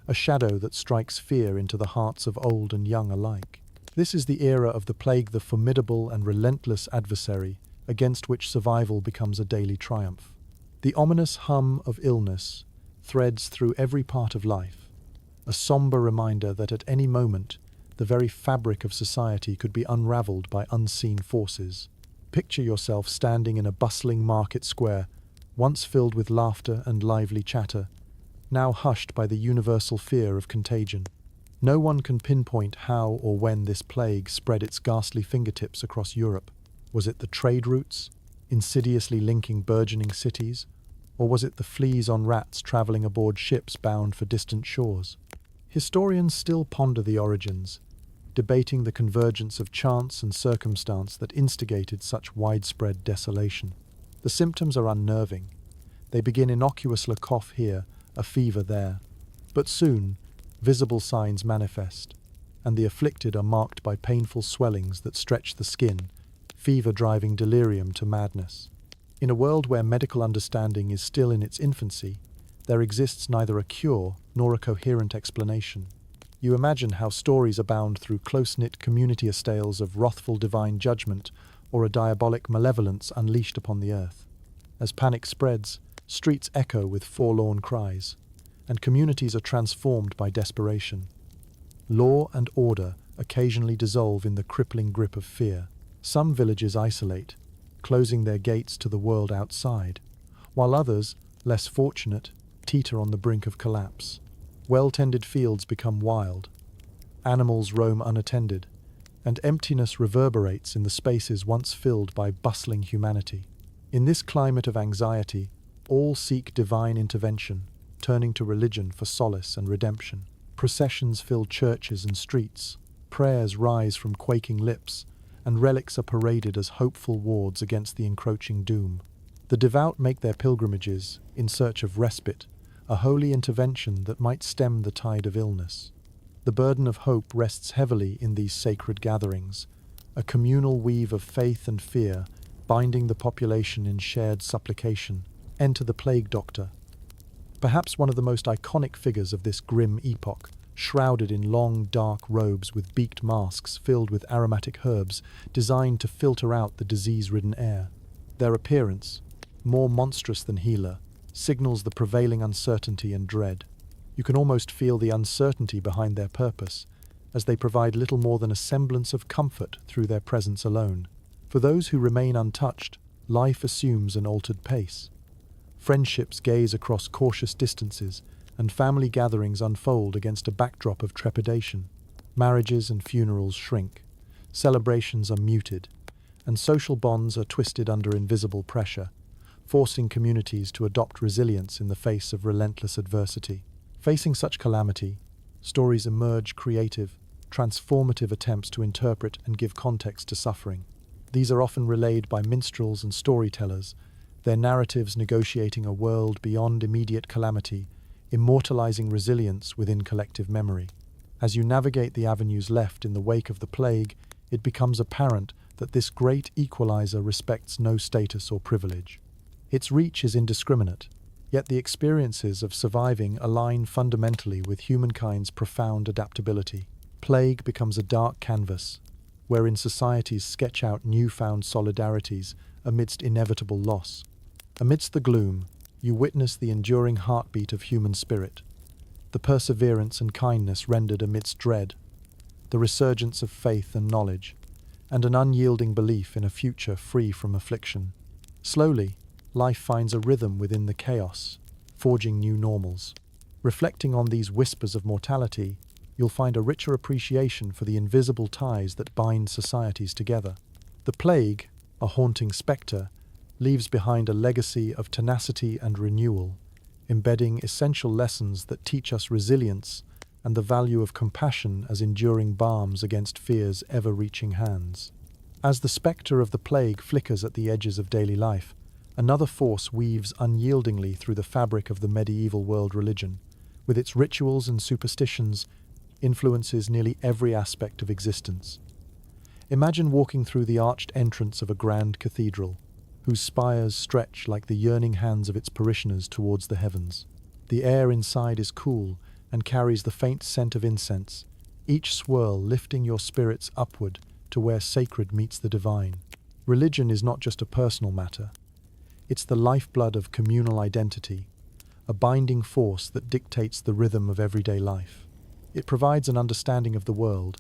a shadow that strikes fear into the hearts of old and young alike. This is the era of the plague, the formidable and relentless adversary against which survival becomes a daily triumph. The ominous hum of illness threads through every part of life, a somber reminder that at any moment the very fabric of society could be unraveled by unseen forces. Picture yourself standing in a bustling market square, once filled with laughter and lively chatter, now hushed by the universal fear of contagion. No one can pinpoint how or when this plague spread its ghastly fingertips across Europe. Was it the trade routes, insidiously linking burgeoning cities, or was it the fleas on rats traveling aboard ships bound for distant shores? Historians still ponder the origins, debating the convergence of chance and circumstance that instigated such widespread desolation. The symptoms are unnerving. They begin innocuous, a cough here, a fever there. But soon, visible signs manifest, and the afflicted are marked by painful swellings that stretch the skin, fever driving delirium to madness. In a world where medical understanding is still in its infancy, there exists neither a cure nor a coherent explanation. You imagine how stories abound through close-knit community tales of wrathful divine judgment or a diabolic malevolence unleashed upon the earth. As panic spreads, streets echo with forlorn cries, and communities are transformed by desperation. Law and order occasionally dissolve in the crippling grip of fear. Some villages isolate, closing their gates to the world outside, while others, less fortunate, teeter on the brink of collapse. Well-tended fields become wild. Animals roam unattended, and emptiness reverberates in the spaces once filled by bustling humanity. In this climate of anxiety, all seek divine intervention, turning to religion for solace and redemption. Processions fill churches and streets, prayers rise from quaking lips, and relics are paraded as hopeful wards against the encroaching doom. The devout make their pilgrimages, in search of respite, a holy intervention that might stem the tide of illness. The burden of hope rests heavily in these sacred gatherings, a communal weave of faith and fear, binding the population in shared supplication. Enter the plague doctor, perhaps one of the most iconic figures of this grim epoch, shrouded in long, dark robes with beaked masks filled with aromatic herbs designed to filter out the disease-ridden air. Their appearance, more monstrous than healer, signals the prevailing uncertainty and dread. You can almost feel the uncertainty behind their purpose, as they provide little more than a semblance of comfort through their presence alone. For those who remain untouched, life assumes an altered pace. Friendships gaze across cautious distances, and family gatherings unfold against a backdrop of trepidation. Marriages and funerals shrink, celebrations are muted, and social bonds are twisted under invisible pressure, forcing communities to adopt resilience in the face of relentless adversity. Facing such calamity, stories emerge creative, transformative attempts to interpret and give context to suffering. These are often relayed by minstrels and storytellers, their narratives negotiating a world beyond immediate calamity, immortalizing resilience within collective memory. As you navigate the avenues left in the wake of the plague, it becomes apparent that this great equalizer respects no status or privilege. Its reach is indiscriminate, yet the experiences of surviving align fundamentally with humankind's profound adaptability. Plague becomes a dark canvas, wherein societies sketch out newfound solidarities amidst inevitable loss. Amidst the gloom, you witness the enduring heartbeat of human spirit, the perseverance and kindness rendered amidst dread, the resurgence of faith and knowledge, and an unyielding belief in a future free from affliction. Slowly, life finds a rhythm within the chaos, forging new normals. Reflecting on these whispers of mortality, you'll find a richer appreciation for the invisible ties that bind societies together. The plague, a haunting spectre, leaves behind a legacy of tenacity and renewal, embedding essential lessons that teach us resilience and the value of compassion as enduring balms against fear's ever-reaching hands. As the spectre of the plague flickers at the edges of daily life, another force weaves unyieldingly through the fabric of the medieval world religion. With its rituals and superstitions, influences nearly every aspect of existence. Imagine walking through the arched entrance of a grand cathedral, whose spires stretch like the yearning hands of its parishioners towards the heavens. The air inside is cool and carries the faint scent of incense, each swirl lifting your spirits upward to where sacred meets the divine. Religion is not just a personal matter. It's the lifeblood of communal identity, a binding force that dictates the rhythm of everyday life. It provides an understanding of the world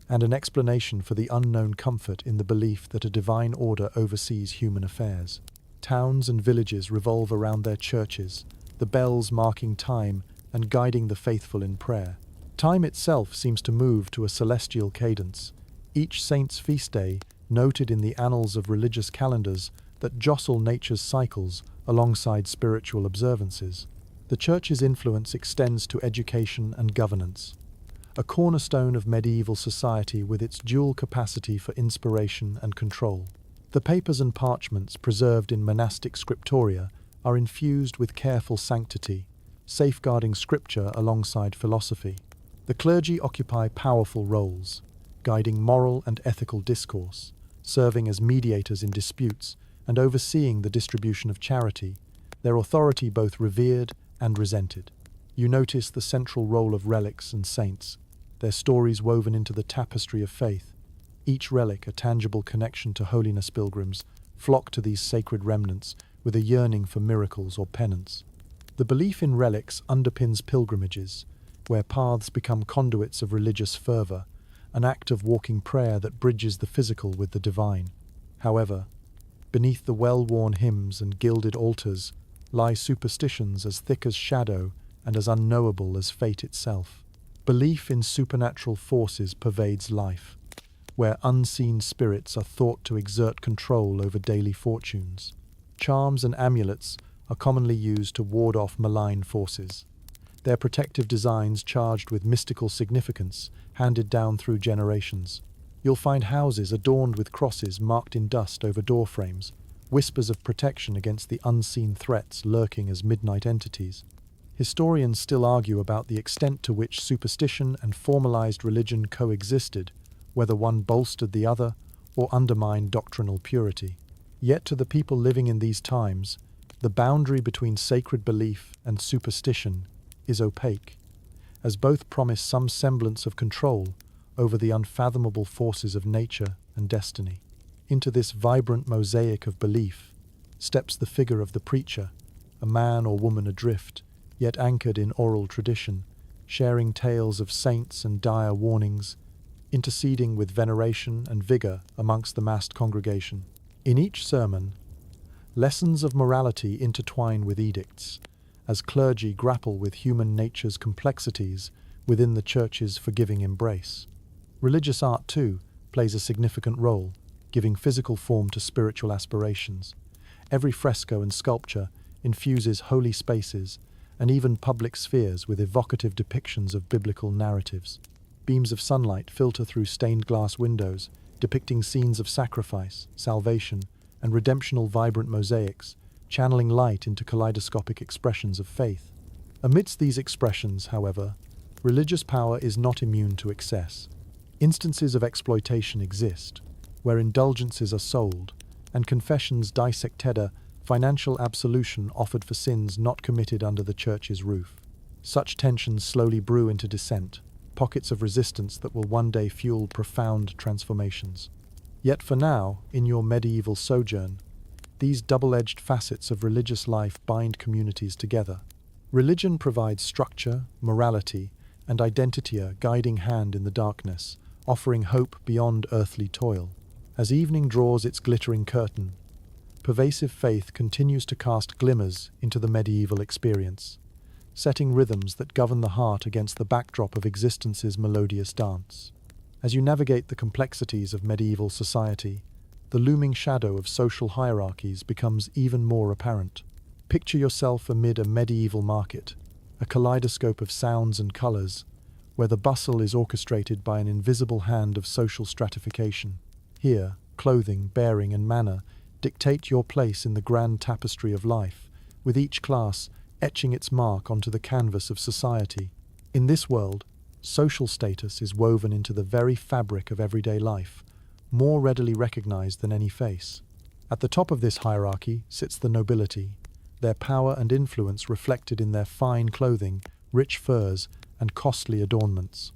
and an explanation for the unknown comfort in the belief that a divine order oversees human affairs. Towns and villages revolve around their churches, the bells marking time and guiding the faithful in prayer. Time itself seems to move to a celestial cadence, each saint's feast day noted in the annals of religious calendars that jostle nature's cycles alongside spiritual observances. The Church's influence extends to education and governance, a cornerstone of medieval society with its dual capacity for inspiration and control. The papers and parchments preserved in monastic scriptoria are infused with careful sanctity, safeguarding scripture alongside philosophy. The clergy occupy powerful roles, guiding moral and ethical discourse, serving as mediators in disputes, and overseeing the distribution of charity, their authority both revered and resented. You notice the central role of relics and saints, their stories woven into the tapestry of faith. Each relic a tangible connection to holiness. Pilgrims flock to these sacred remnants with a yearning for miracles or penance. The belief in relics underpins pilgrimages, where paths become conduits of religious fervor, an act of walking prayer that bridges the physical with the divine. However, beneath the well-worn hymns and gilded altars lie superstitions as thick as shadow and as unknowable as fate itself. Belief in supernatural forces pervades life. where unseen spirits are thought to exert control over daily fortunes. Charms and amulets are commonly used to ward off malign forces. Their protective designs charged with mystical significance, handed down through generations. You'll find houses adorned with crosses marked in dust over doorframes, whispers of protection against the unseen threats lurking as midnight entities. Historians still argue about the extent to which superstition and formalized religion coexisted, whether one bolstered the other or undermined doctrinal purity. Yet to the people living in these times, the boundary between sacred belief and superstition is opaque, as both promise some semblance of control over the unfathomable forces of nature and destiny. Into this vibrant mosaic of belief steps the figure of the preacher, a man or woman adrift, yet anchored in oral tradition, sharing tales of saints and dire warnings, interceding with veneration and vigor amongst the massed congregation. In each sermon, lessons of morality intertwine with edicts, as clergy grapple with human nature's complexities within the Church's forgiving embrace. Religious art, too, plays a significant role, giving physical form to spiritual aspirations. Every fresco and sculpture infuses holy spaces and even public spheres with evocative depictions of biblical narratives. Beams of sunlight filter through stained glass windows, depicting scenes of sacrifice, salvation, and redemptional vibrant mosaics, channeling light into kaleidoscopic expressions of faith. Amidst these expressions, however, religious power is not immune to excess. Instances of exploitation exist, where indulgences are sold, and confessions dissected, financial absolution offered for sins not committed under the Church's roof. Such tensions slowly brew into dissent, pockets of resistance that will one day fuel profound transformations. Yet for now, in your medieval sojourn, these double-edged facets of religious life bind communities together. Religion provides structure, morality, and identity, a guiding hand in the darkness, offering hope beyond earthly toil. As evening draws its glittering curtain, pervasive faith continues to cast glimmers into the medieval experience, setting rhythms that govern the heart against the backdrop of existence's melodious dance. As you navigate the complexities of medieval society, the looming shadow of social hierarchies becomes even more apparent. Picture yourself amid a medieval market, a kaleidoscope of sounds and colors, where the bustle is orchestrated by an invisible hand of social stratification. Here, clothing, bearing, and manner dictate your place in the grand tapestry of life, with each class etching its mark onto the canvas of society. In this world, social status is woven into the very fabric of everyday life, more readily recognized than any face. At the top of this hierarchy sits the nobility, their power and influence reflected in their fine clothing, rich furs, and costly adornments.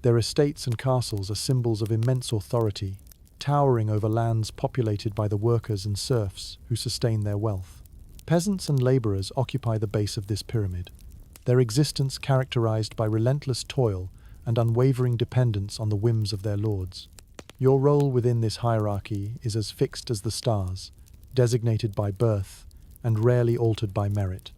Their estates and castles are symbols of immense authority, towering over lands populated by the workers and serfs who sustain their wealth. Peasants and laborers occupy the base of this pyramid, their existence characterized by relentless toil and unwavering dependence on the whims of their lords. Your role within this hierarchy is as fixed as the stars, designated by birth and rarely altered by merit.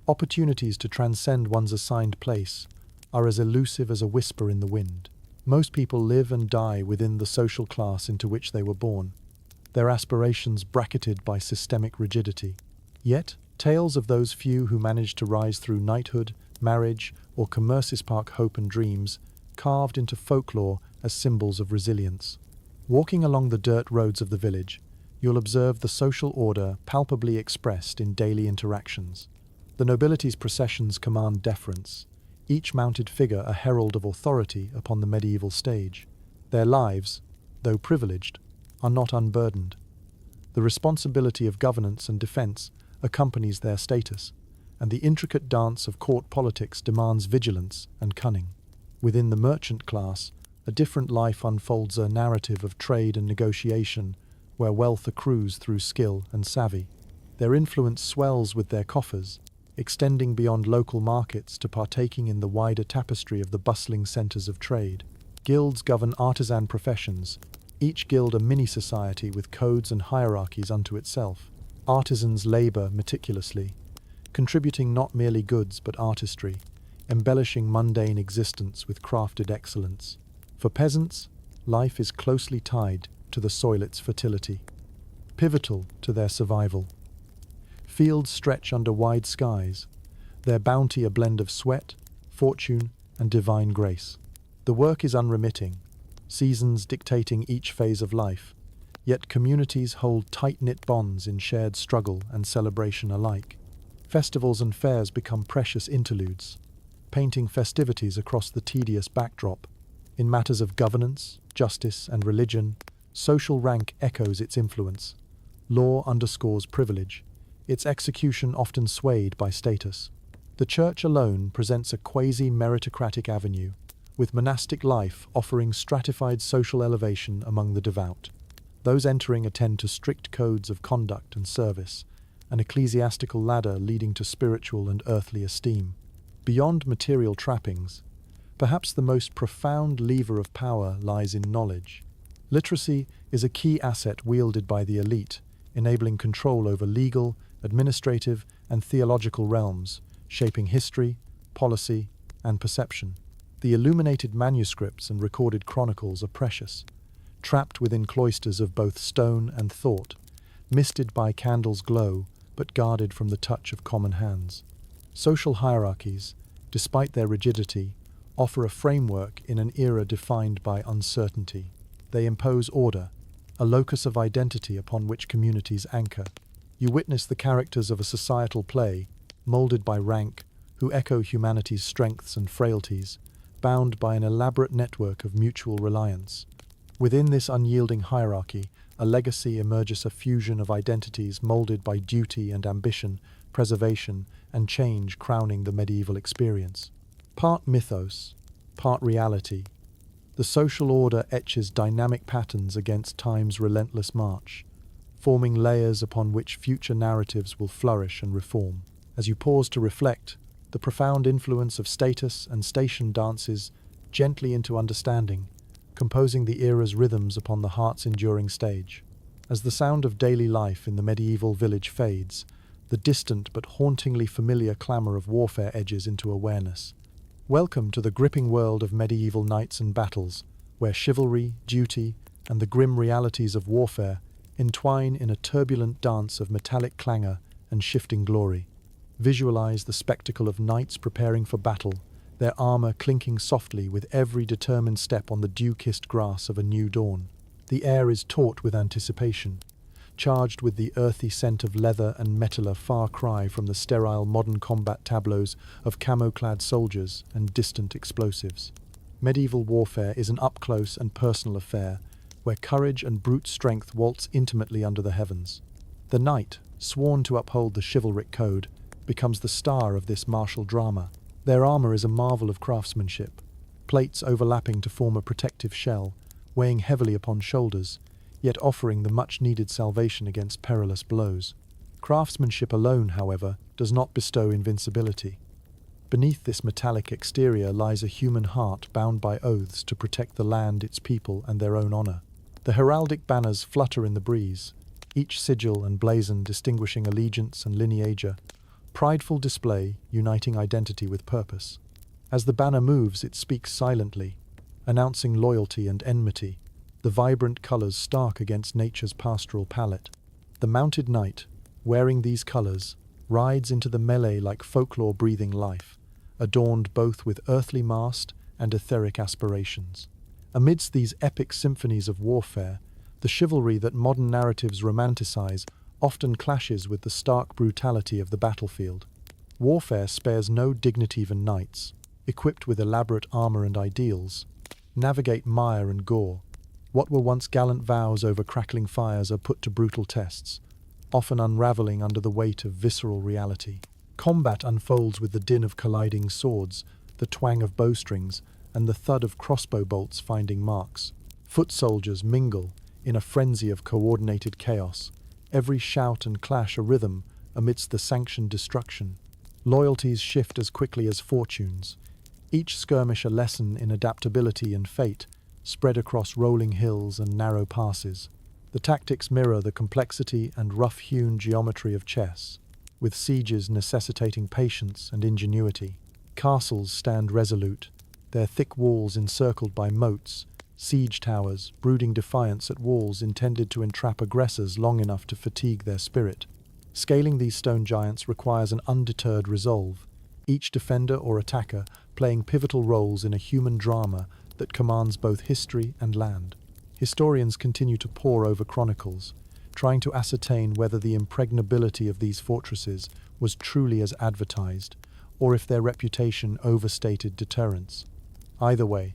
Opportunities to transcend one's assigned place are as elusive as a whisper in the wind. Most people live and die within the social class into which they were born, their aspirations bracketed by systemic rigidity. Yet, tales of those few who managed to rise through knighthood, marriage, or commercispark hope and dreams, carved into folklore as symbols of resilience. Walking along the dirt roads of the village, you'll observe the social order palpably expressed in daily interactions. The nobility's processions command deference, each mounted figure a herald of authority upon the medieval stage. Their lives, though privileged, are not unburdened. The responsibility of governance and defense accompanies their status, and the intricate dance of court politics demands vigilance and cunning. Within the merchant class, a different life unfolds, a narrative of trade and negotiation, where wealth accrues through skill and savvy. Their influence swells with their coffers, extending beyond local markets to partaking in the wider tapestry of the bustling centers of trade. Guilds govern artisan professions, each guild a mini-society with codes and hierarchies unto itself. Artisans labor meticulously, contributing not merely goods but artistry, embellishing mundane existence with crafted excellence. For peasants, life is closely tied to the soil's fertility, pivotal to their survival. Fields stretch under wide skies, their bounty a blend of sweat, fortune, and divine grace. The work is unremitting, seasons dictating each phase of life, yet communities hold tight-knit bonds in shared struggle and celebration alike. Festivals and fairs become precious interludes, painting festivities across the tedious backdrop. In matters of governance, justice, and religion, social rank echoes its influence. Law underscores privilege, its execution often swayed by status. The church alone presents a quasi-meritocratic avenue, with monastic life offering stratified social elevation among the devout. Those entering attend to strict codes of conduct and service, an ecclesiastical ladder leading to spiritual and earthly esteem. Beyond material trappings, perhaps the most profound lever of power lies in knowledge. Literacy is a key asset wielded by the elite, enabling control over legal, administrative, and theological realms, shaping history, policy, and perception. The illuminated manuscripts and recorded chronicles are precious, trapped within cloisters of both stone and thought, misted by candles' glow, but guarded from the touch of common hands. Social hierarchies, despite their rigidity, offer a framework in an era defined by uncertainty. They impose order, a locus of identity upon which communities anchor. You witness the characters of a societal play, molded by rank, who echo humanity's strengths and frailties, bound by an elaborate network of mutual reliance. Within this unyielding hierarchy, a legacy emerges, a fusion of identities molded by duty and ambition, preservation and change crowning the medieval experience. Part mythos, part reality, the social order etches dynamic patterns against time's relentless march, forming layers upon which future narratives will flourish and reform. As you pause to reflect, the profound influence of status and station dances gently into understanding, composing the era's rhythms upon the heart's enduring stage. As the sound of daily life in the medieval village fades, the distant but hauntingly familiar clamor of warfare edges into awareness. Welcome to the gripping world of medieval knights and battles, where chivalry, duty, and the grim realities of warfare entwine in a turbulent dance of metallic clangor and shifting glory. Visualize the spectacle of knights preparing for battle, their armor clinking softly with every determined step on the dew-kissed grass of a new dawn. The air is taut with anticipation, charged with the earthy scent of leather and metal, a far cry from the sterile modern combat tableaus of camo-clad soldiers and distant explosives. Medieval warfare is an up-close and personal affair, where courage and brute strength waltz intimately under the heavens. The knight, sworn to uphold the chivalric code, becomes the star of this martial drama. Their armor is a marvel of craftsmanship, plates overlapping to form a protective shell, weighing heavily upon shoulders, yet offering the much-needed salvation against perilous blows. Craftsmanship alone, however, does not bestow invincibility. Beneath this metallic exterior lies a human heart bound by oaths to protect the land, its people, and their own honor. The heraldic banners flutter in the breeze, each sigil and blazon distinguishing allegiance and lineage, prideful display uniting identity with purpose. As the banner moves, it speaks silently, announcing loyalty and enmity, the vibrant colors stark against nature's pastoral palette. The mounted knight, wearing these colors, rides into the melee like folklore breathing life, adorned both with earthly mast and etheric aspirations. Amidst these epic symphonies of warfare, the chivalry that modern narratives romanticize often clashes with the stark brutality of the battlefield. Warfare spares no dignity-even knights, equipped with elaborate armor and ideals, navigate mire and gore. What were once gallant vows over crackling fires are put to brutal tests, often unraveling under the weight of visceral reality. Combat unfolds with the din of colliding swords, the twang of bowstrings, and the thud of crossbow bolts finding marks. Foot soldiers mingle in a frenzy of coordinated chaos, every shout and clash a rhythm amidst the sanctioned destruction. Loyalties shift as quickly as fortunes, each skirmish a lesson in adaptability and fate, spread across rolling hills and narrow passes. The tactics mirror the complexity and rough-hewn geometry of chess, with sieges necessitating patience and ingenuity. Castles stand resolute, their thick walls encircled by moats, siege towers, brooding defiance at walls intended to entrap aggressors long enough to fatigue their spirit. Scaling these stone giants requires an undeterred resolve, each defender or attacker playing pivotal roles in a human drama that commands both history and land. Historians continue to pore over chronicles, trying to ascertain whether the impregnability of these fortresses was truly as advertised, or if their reputation overstated deterrence. Either way,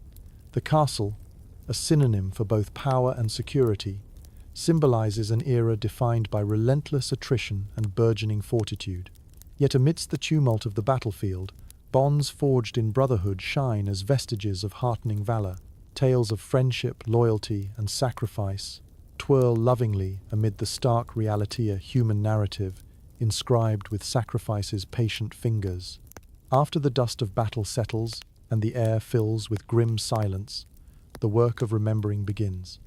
the castle, a synonym for both power and security, symbolizes an era defined by relentless attrition and burgeoning fortitude. Yet amidst the tumult of the battlefield, bonds forged in brotherhood shine as vestiges of heartening valor. Tales of friendship, loyalty, and sacrifice twirl lovingly amid the stark reality, a human narrative inscribed with sacrifice's patient fingers. After the dust of battle settles and the air fills with grim silence, the work of remembering begins.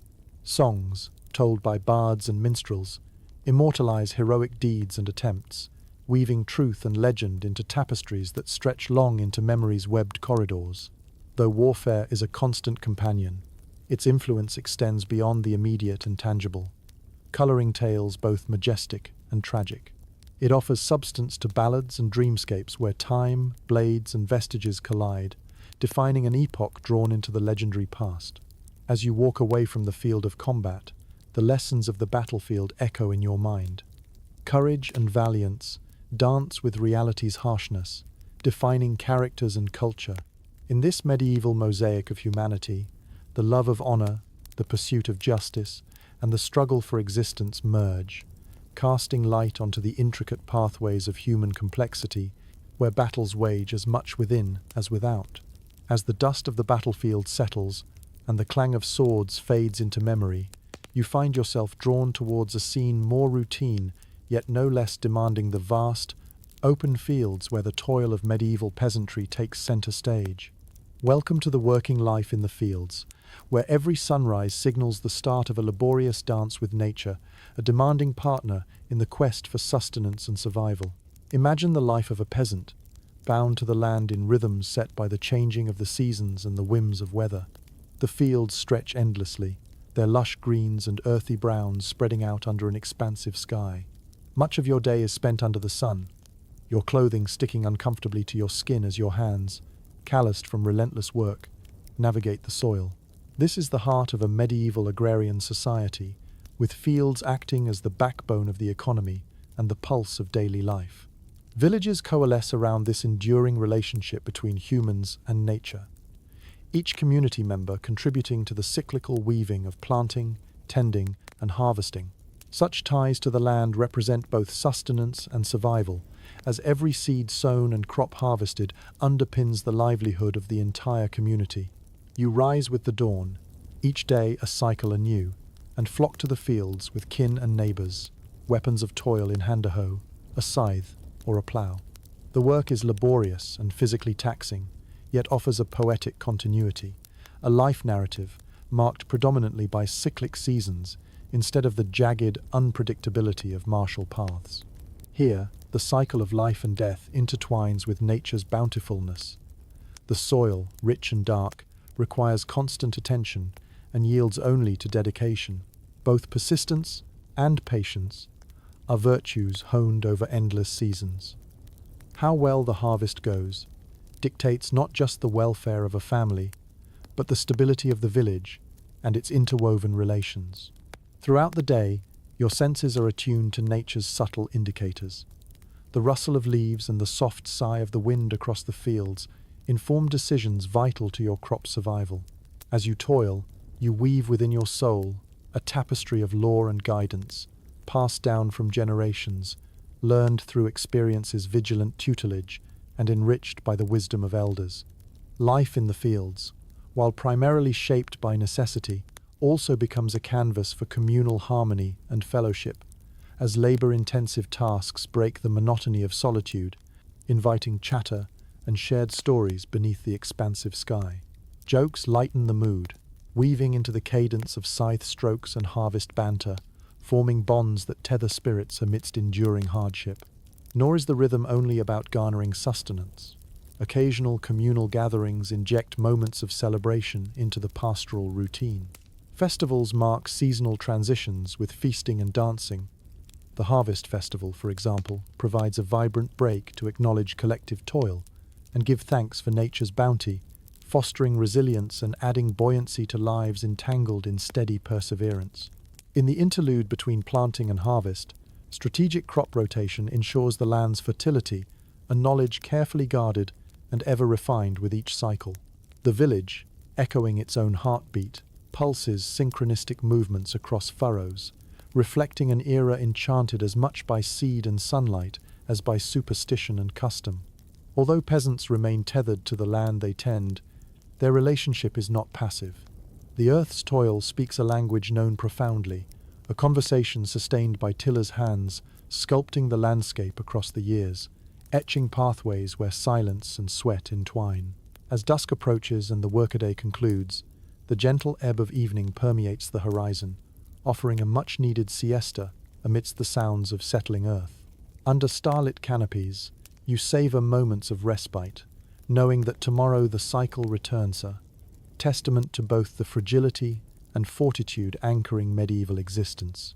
Songs, told by bards and minstrels, immortalize heroic deeds and attempts, weaving truth and legend into tapestries that stretch long into memory's webbed corridors. Though warfare is a constant companion, its influence extends beyond the immediate and tangible, coloring tales both majestic and tragic. It offers substance to ballads and dreamscapes where time, blades, and vestiges collide, defining an epoch drawn into the legendary past. As you walk away from the field of combat, the lessons of the battlefield echo in your mind. Courage and valiance dance with reality's harshness, defining characters and culture. In this medieval mosaic of humanity, the love of honor, the pursuit of justice, and the struggle for existence merge, casting light onto the intricate pathways of human complexity, where battles wage as much within as without. As the dust of the battlefield settles and the clang of swords fades into memory, you find yourself drawn towards a scene more routine, yet no less demanding: the vast, open fields where the toil of medieval peasantry takes center stage. Welcome to the working life in the fields, where every sunrise signals the start of a laborious dance with nature, a demanding partner in the quest for sustenance and survival. Imagine the life of a peasant, bound to the land in rhythms set by the changing of the seasons and the whims of weather. The fields stretch endlessly, their lush greens and earthy browns spreading out under an expansive sky. Much of your day is spent under the sun, your clothing sticking uncomfortably to your skin as your hands, calloused from relentless work, navigate the soil. This is the heart of a medieval agrarian society, with fields acting as the backbone of the economy and the pulse of daily life. Villages coalesce around this enduring relationship between humans and nature, each community member contributing to the cyclical weaving of planting, tending, and harvesting. Such ties to the land represent both sustenance and survival, as every seed sown and crop harvested underpins the livelihood of the entire community. You rise with the dawn, each day a cycle anew, and flock to the fields with kin and neighbors, weapons of toil in hand, a hoe, a scythe, or a plough. The work is laborious and physically taxing, yet offers a poetic continuity, a life narrative marked predominantly by cyclic seasons instead of the jagged unpredictability of martial paths. Here, the cycle of life and death intertwines with nature's bountifulness. The soil, rich and dark, requires constant attention and yields only to dedication. Both persistence and patience are virtues honed over endless seasons. How well the harvest goes dictates not just the welfare of a family, but the stability of the village and its interwoven relations. Throughout the day, your senses are attuned to nature's subtle indicators. The rustle of leaves and the soft sigh of the wind across the fields inform decisions vital to your crop's survival. As you toil, you weave within your soul a tapestry of lore and guidance, passed down from generations, learned through experience's vigilant tutelage, and enriched by the wisdom of elders. Life in the fields, while primarily shaped by necessity, also becomes a canvas for communal harmony and fellowship, as labor-intensive tasks break the monotony of solitude, inviting chatter and shared stories beneath the expansive sky. Jokes lighten the mood, weaving into the cadence of scythe strokes and harvest banter, forming bonds that tether spirits amidst enduring hardship. Nor is the rhythm only about garnering sustenance. Occasional communal gatherings inject moments of celebration into the pastoral routine. Festivals mark seasonal transitions with feasting and dancing. The Harvest Festival, for example, provides a vibrant break to acknowledge collective toil and give thanks for nature's bounty, fostering resilience and adding buoyancy to lives entangled in steady perseverance. In the interlude between planting and harvest, strategic crop rotation ensures the land's fertility, a knowledge carefully guarded and ever refined with each cycle. The village, echoing its own heartbeat, pulses synchronistic movements across furrows, reflecting an era enchanted as much by seed and sunlight as by superstition and custom. Although peasants remain tethered to the land they tend, their relationship is not passive. The earth's toil speaks a language known profoundly, a conversation sustained by tillers' hands, sculpting the landscape across the years, etching pathways where silence and sweat entwine. As dusk approaches and the workaday concludes, the gentle ebb of evening permeates the horizon, offering a much-needed siesta amidst the sounds of settling earth. Under starlit canopies, you savor moments of respite, knowing that tomorrow the cycle returns, a testament to both the fragility and fortitude anchoring medieval existence.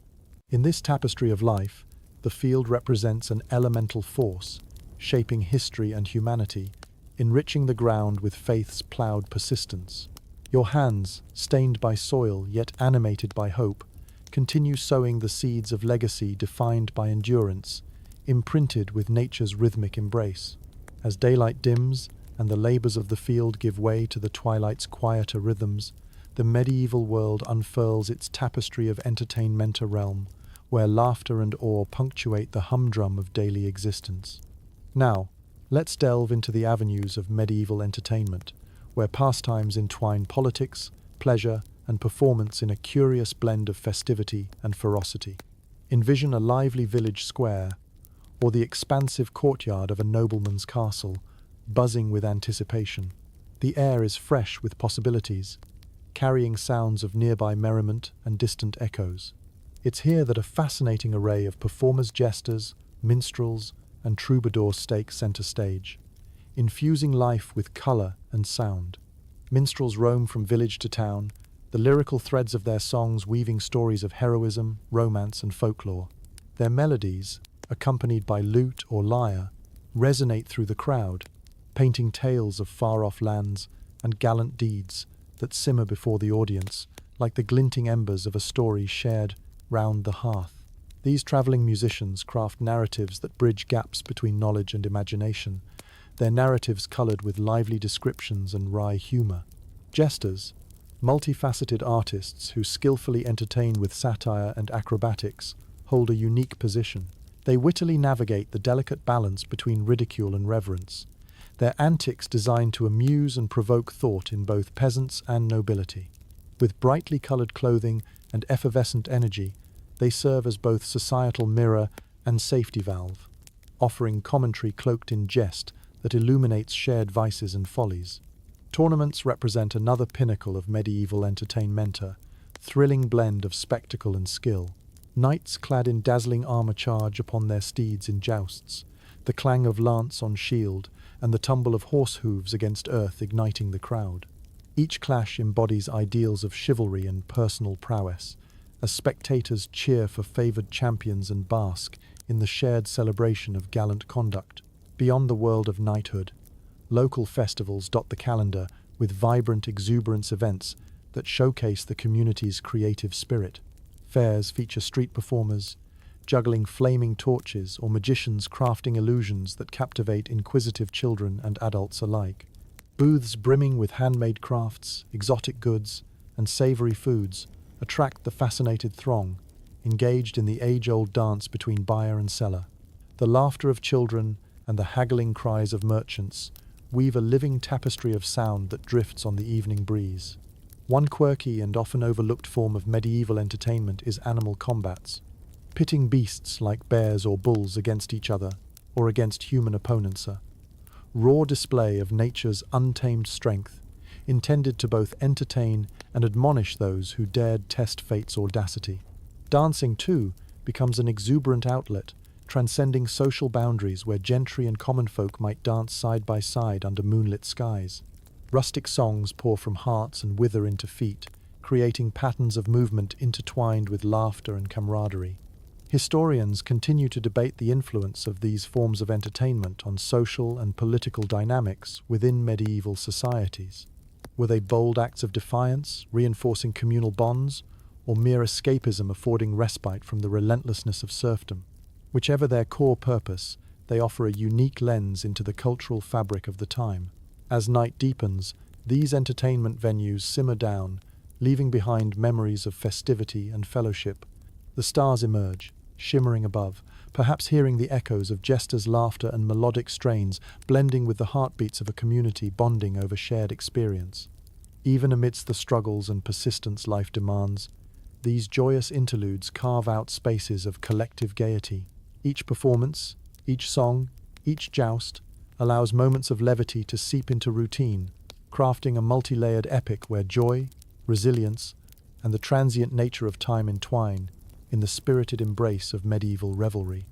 In this tapestry of life, the field represents an elemental force, shaping history and humanity, enriching the ground with faith's ploughed persistence. Your hands, stained by soil yet animated by hope, continue sowing the seeds of legacy defined by endurance, imprinted with nature's rhythmic embrace. As daylight dims and the labors of the field give way to the twilight's quieter rhythms, the medieval world unfurls its tapestry of entertainmenta realm, where laughter and awe punctuate the humdrum of daily existence. Now, let's delve into the avenues of medieval entertainment, where pastimes entwine politics, pleasure, and performance in a curious blend of festivity and ferocity. Envision a lively village square, or the expansive courtyard of a nobleman's castle, buzzing with anticipation. The air is fresh with possibilities, carrying sounds of nearby merriment and distant echoes. It's here that a fascinating array of performers, jesters, minstrels, and troubadours stake center stage, infusing life with color and sound. Minstrels roam from village to town, the lyrical threads of their songs weaving stories of heroism, romance, and folklore. Their melodies, accompanied by lute or lyre, resonate through the crowd, painting tales of far-off lands and gallant deeds that simmer before the audience, like the glinting embers of a story shared round the hearth. These traveling musicians craft narratives that bridge gaps between knowledge and imagination, their narratives colored with lively descriptions and wry humor. Jesters, multifaceted artists who skillfully entertain with satire and acrobatics, hold a unique position. They wittily navigate the delicate balance between ridicule and reverence, their antics designed to amuse and provoke thought in both peasants and nobility. With brightly colored clothing and effervescent energy, they serve as both societal mirror and safety valve, offering commentary cloaked in jest that illuminates shared vices and follies. Tournaments represent another pinnacle of medieval entertainmenta, thrilling blend of spectacle and skill. Knights clad in dazzling armor charge upon their steeds in jousts, the clang of lance on shield and the tumble of horse hooves against earth igniting the crowd. Each clash embodies ideals of chivalry and personal prowess, as spectators cheer for favored champions and bask in the shared celebration of gallant conduct. Beyond the world of knighthood, local festivals dot the calendar with vibrant, exuberant events that showcase the community's creative spirit. Fairs feature street performers, juggling flaming torches, or magicians crafting illusions that captivate inquisitive children and adults alike. Booths brimming with handmade crafts, exotic goods, and savory foods attract the fascinated throng, engaged in the age-old dance between buyer and seller. The laughter of children and the haggling cries of merchants weave a living tapestry of sound that drifts on the evening breeze. One quirky and often overlooked form of medieval entertainment is animal combats, pitting beasts like bears or bulls against each other or against human opponents. A raw display of nature's untamed strength, intended to both entertain and admonish those who dared test fate's audacity. Dancing, too, becomes an exuberant outlet, transcending social boundaries where gentry and common folk might dance side by side under moonlit skies. Rustic songs pour from hearts and wither into feet, creating patterns of movement intertwined with laughter and camaraderie. Historians continue to debate the influence of these forms of entertainment on social and political dynamics within medieval societies. Were they bold acts of defiance, reinforcing communal bonds, or mere escapism affording respite from the relentlessness of serfdom? Whichever their core purpose, they offer a unique lens into the cultural fabric of the time. As night deepens, these entertainment venues simmer down, leaving behind memories of festivity and fellowship. The stars emerge, shimmering above, perhaps hearing the echoes of jesters' laughter and melodic strains blending with the heartbeats of a community bonding over shared experience. Even amidst the struggles and persistence life demands, these joyous interludes carve out spaces of collective gaiety. Each performance, each song, each joust allows moments of levity to seep into routine, crafting a multi-layered epic where joy, resilience, and the transient nature of time entwine in the spirited embrace of medieval revelry.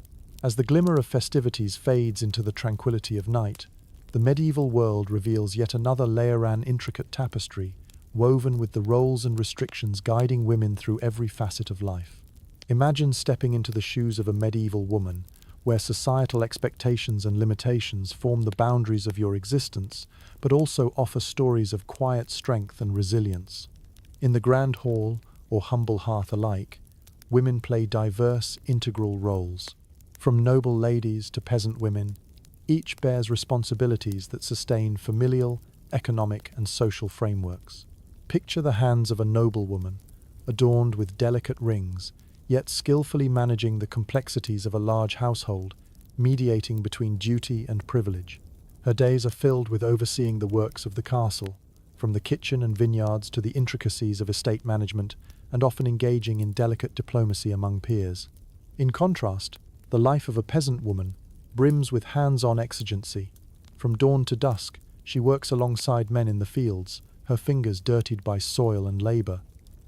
As the glimmer of festivities fades into the tranquility of night, the medieval world reveals yet another layer-an intricate tapestry, woven with the roles and restrictions guiding women through every facet of life. Imagine stepping into the shoes of a medieval woman, where societal expectations and limitations form the boundaries of your existence, but also offer stories of quiet strength and resilience. In the grand hall or humble hearth alike, women play diverse, integral roles. From noble ladies to peasant women, each bears responsibilities that sustain familial, economic, and social frameworks. Picture the hands of a noblewoman, adorned with delicate rings, yet skillfully managing the complexities of a large household, mediating between duty and privilege. Her days are filled with overseeing the works of the castle, from the kitchen and vineyards to the intricacies of estate management, and often engaging in delicate diplomacy among peers. In contrast, the life of a peasant woman brims with hands-on exigency. From dawn to dusk, she works alongside men in the fields, her fingers dirtied by soil and labor.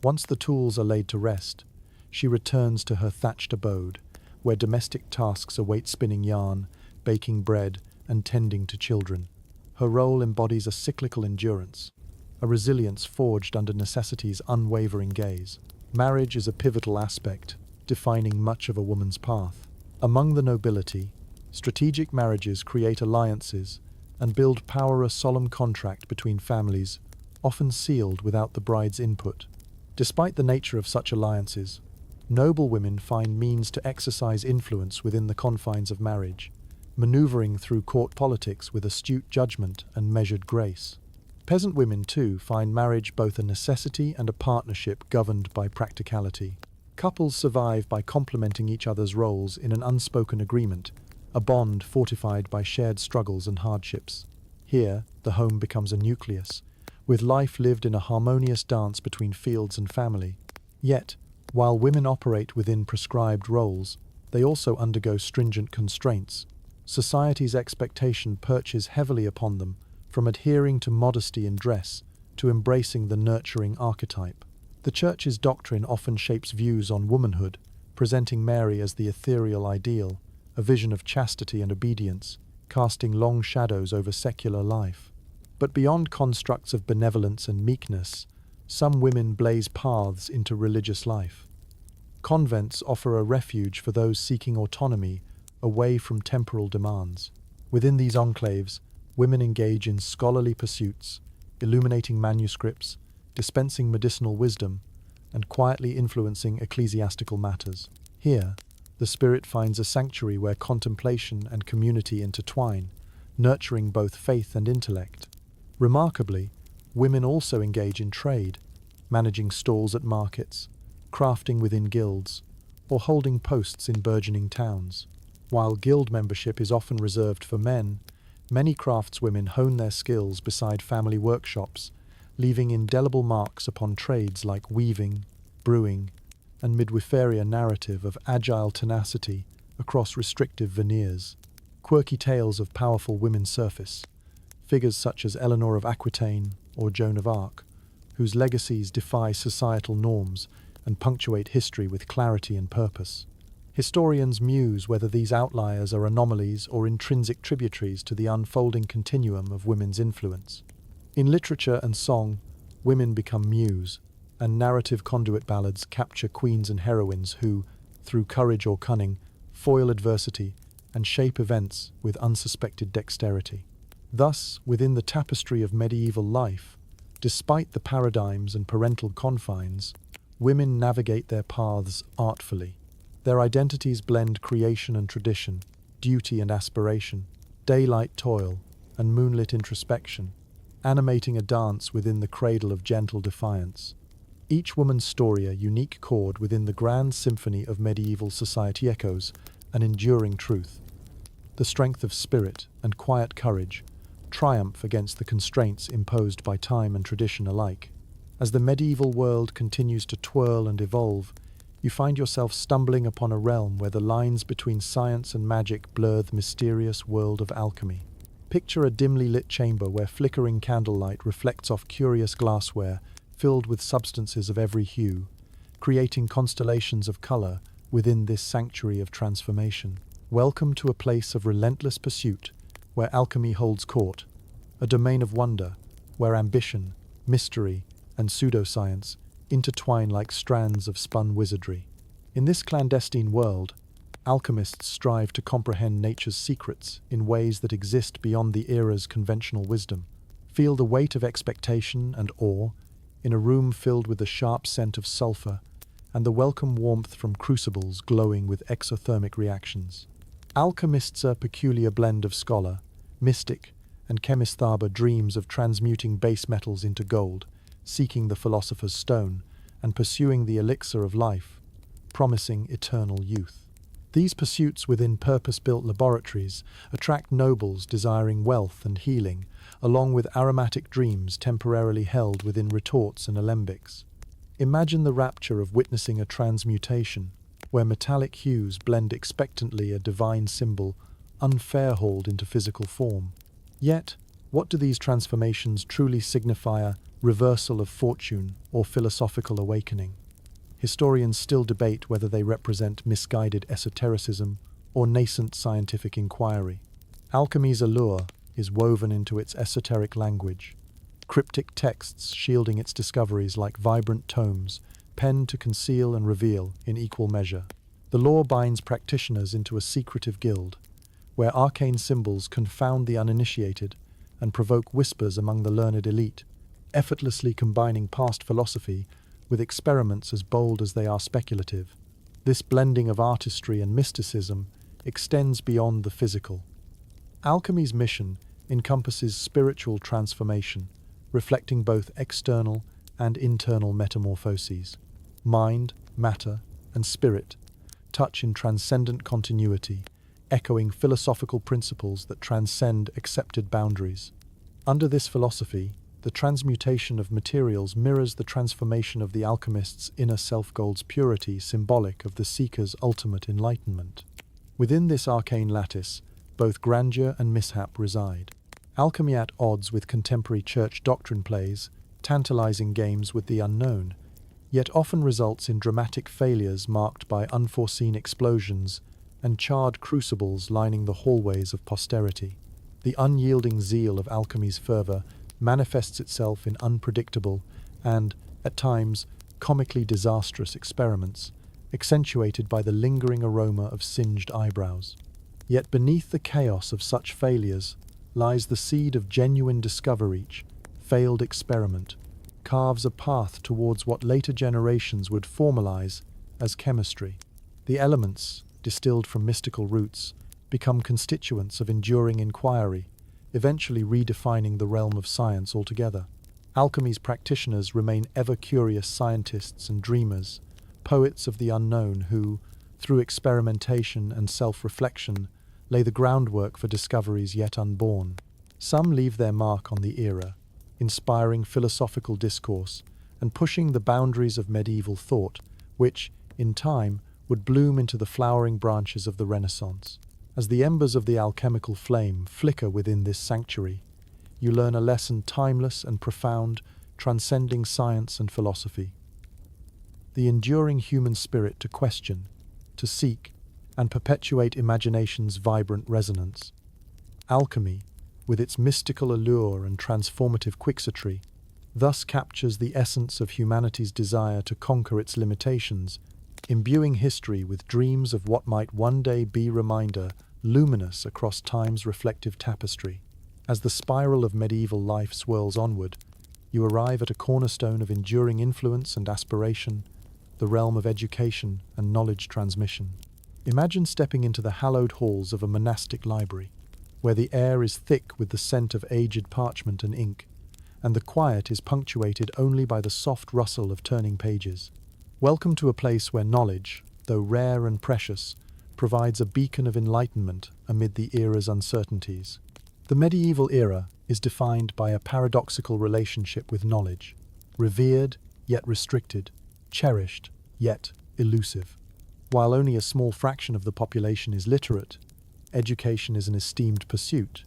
Once the tools are laid to rest, she returns to her thatched abode, where domestic tasks await spinning yarn, baking bread, and tending to children. Her role embodies a cyclical endurance, a resilience forged under necessity's unwavering gaze. Marriage is a pivotal aspect, defining much of a woman's path. Among the nobility, strategic marriages create alliances and build power, a solemn contract between families, often sealed without the bride's input. Despite the nature of such alliances, noble women find means to exercise influence within the confines of marriage, maneuvering through court politics with astute judgment and measured grace. Peasant women, too, find marriage both a necessity and a partnership governed by practicality. Couples survive by complementing each other's roles in an unspoken agreement, a bond fortified by shared struggles and hardships. Here, the home becomes a nucleus, with life lived in a harmonious dance between fields and family. Yet, while women operate within prescribed roles, they also undergo stringent constraints. Society's expectation perches heavily upon them, from adhering to modesty in dress to embracing the nurturing archetype. The Church's doctrine often shapes views on womanhood, presenting Mary as the ethereal ideal, a vision of chastity and obedience, casting long shadows over secular life. But beyond constructs of benevolence and meekness, some women blaze paths into religious life. Convents offer a refuge for those seeking autonomy away from temporal demands. Within these enclaves, women engage in scholarly pursuits, illuminating manuscripts, dispensing medicinal wisdom, and quietly influencing ecclesiastical matters. Here, the spirit finds a sanctuary where contemplation and community intertwine, nurturing both faith and intellect. Remarkably, women also engage in trade, managing stalls at markets, crafting within guilds, or holding posts in burgeoning towns. While guild membership is often reserved for men, many craftswomen hone their skills beside family workshops, leaving indelible marks upon trades like weaving, brewing, and midwifery, a narrative of agile tenacity across restrictive veneers. Quirky tales of powerful women surface, figures such as Eleanor of Aquitaine or Joan of Arc, whose legacies defy societal norms and punctuate history with clarity and purpose. Historians muse whether these outliers are anomalies or intrinsic tributaries to the unfolding continuum of women's influence. In literature and song, women become muse, and narrative conduit ballads capture queens and heroines who, through courage or cunning, foil adversity and shape events with unsuspected dexterity. Thus, within the tapestry of medieval life, despite the paradigms and parental confines, women navigate their paths artfully. Their identities blend creation and tradition, duty and aspiration, daylight toil, and moonlit introspection, animating a dance within the cradle of gentle defiance. Each woman's story a unique chord within the grand symphony of medieval society echoes an enduring truth. The strength of spirit and quiet courage triumph against the constraints imposed by time and tradition alike. As the medieval world continues to twirl and evolve, you find yourself stumbling upon a realm where the lines between science and magic blur the mysterious world of alchemy. Picture a dimly lit chamber where flickering candlelight reflects off curious glassware filled with substances of every hue, creating constellations of color within this sanctuary of transformation. Welcome to a place of relentless pursuit, where alchemy holds court, a domain of wonder, where ambition, mystery, and pseudoscience intertwine like strands of spun wizardry. In this clandestine world, alchemists strive to comprehend nature's secrets in ways that exist beyond the era's conventional wisdom. Feel the weight of expectation and awe in a room filled with the sharp scent of sulfur and the welcome warmth from crucibles glowing with exothermic reactions. Alchemists, a peculiar blend of scholar, mystic, and chemist Thaba dreams of transmuting base metals into gold, seeking the philosopher's stone, and pursuing the elixir of life, promising eternal youth. These pursuits within purpose-built laboratories attract nobles desiring wealth and healing, along with aromatic dreams temporarily held within retorts and alembics. Imagine the rapture of witnessing a transmutation, where metallic hues blend expectantly, a divine symbol, unfair-hauled into physical form. Yet, what do these transformations truly signify, a reversal of fortune or philosophical awakening? Historians still debate whether they represent misguided esotericism or nascent scientific inquiry. Alchemy's allure is woven into its esoteric language, cryptic texts shielding its discoveries like vibrant tomes, penned to conceal and reveal in equal measure. The lore binds practitioners into a secretive guild, where arcane symbols confound the uninitiated and provoke whispers among the learned elite, effortlessly combining past philosophy with experiments as bold as they are speculative. This blending of artistry and mysticism extends beyond the physical. Alchemy's mission encompasses spiritual transformation, reflecting both external and internal metamorphoses. Mind, matter, and spirit touch in transcendent continuity, echoing philosophical principles that transcend accepted boundaries. Under this philosophy, the transmutation of materials mirrors the transformation of the alchemist's inner self, gold's purity, symbolic of the seeker's ultimate enlightenment. Within this arcane lattice, both grandeur and mishap reside. Alchemy, at odds with contemporary church doctrine, plays tantalizing games with the unknown, yet often results in dramatic failures marked by unforeseen explosions and charred crucibles lining the hallways of posterity. The unyielding zeal of alchemy's fervor manifests itself in unpredictable and, at times, comically disastrous experiments, accentuated by the lingering aroma of singed eyebrows. Yet beneath the chaos of such failures lies the seed of genuine discovery. Each failed experiment carves a path towards what later generations would formalize as chemistry. The elements, distilled from mystical roots, become constituents of enduring inquiry, eventually redefining the realm of science altogether. Alchemy's practitioners remain ever-curious scientists and dreamers, poets of the unknown who, through experimentation and self-reflection, lay the groundwork for discoveries yet unborn. Some leave their mark on the era, inspiring philosophical discourse and pushing the boundaries of medieval thought, which, in time, would bloom into the flowering branches of the Renaissance. As the embers of the alchemical flame flicker within this sanctuary, you learn a lesson timeless and profound, transcending science and philosophy. The enduring human spirit to question, to seek, and perpetuate imagination's vibrant resonance. Alchemy, with its mystical allure and transformative quixotry, thus captures the essence of humanity's desire to conquer its limitations, imbuing history with dreams of what might one day be reminder, luminous across time's reflective tapestry. As the spiral of medieval life swirls onward, you arrive at a cornerstone of enduring influence and aspiration, the realm of education and knowledge transmission. Imagine stepping into the hallowed halls of a monastic library, where the air is thick with the scent of aged parchment and ink, and the quiet is punctuated only by the soft rustle of turning pages. Welcome to a place where knowledge, though rare and precious, provides a beacon of enlightenment amid the era's uncertainties. The medieval era is defined by a paradoxical relationship with knowledge, revered yet restricted, cherished yet elusive. While only a small fraction of the population is literate, education is an esteemed pursuit,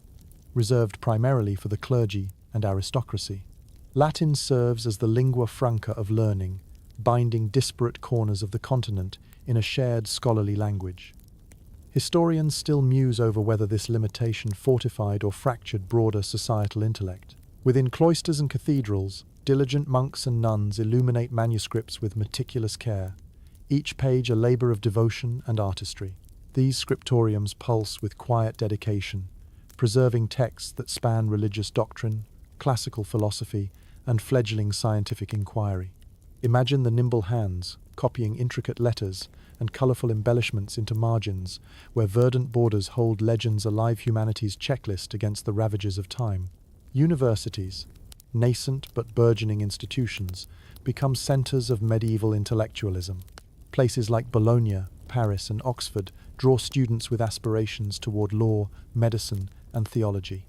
reserved primarily for the clergy and aristocracy. Latin serves as the lingua franca of learning, binding disparate corners of the continent in a shared scholarly language. Historians still muse over whether this limitation fortified or fractured broader societal intellect. Within cloisters and cathedrals, diligent monks and nuns illuminate manuscripts with meticulous care, each page a labor of devotion and artistry. These scriptoriums pulse with quiet dedication, preserving texts that span religious doctrine, classical philosophy, and fledgling scientific inquiry. Imagine the nimble hands, copying intricate letters and colorful embellishments into margins, where verdant borders hold legends alive humanity's checklist against the ravages of time. Universities, nascent but burgeoning institutions, become centers of medieval intellectualism. Places like Bologna, Paris, and Oxford draw students with aspirations toward law, medicine, and theology.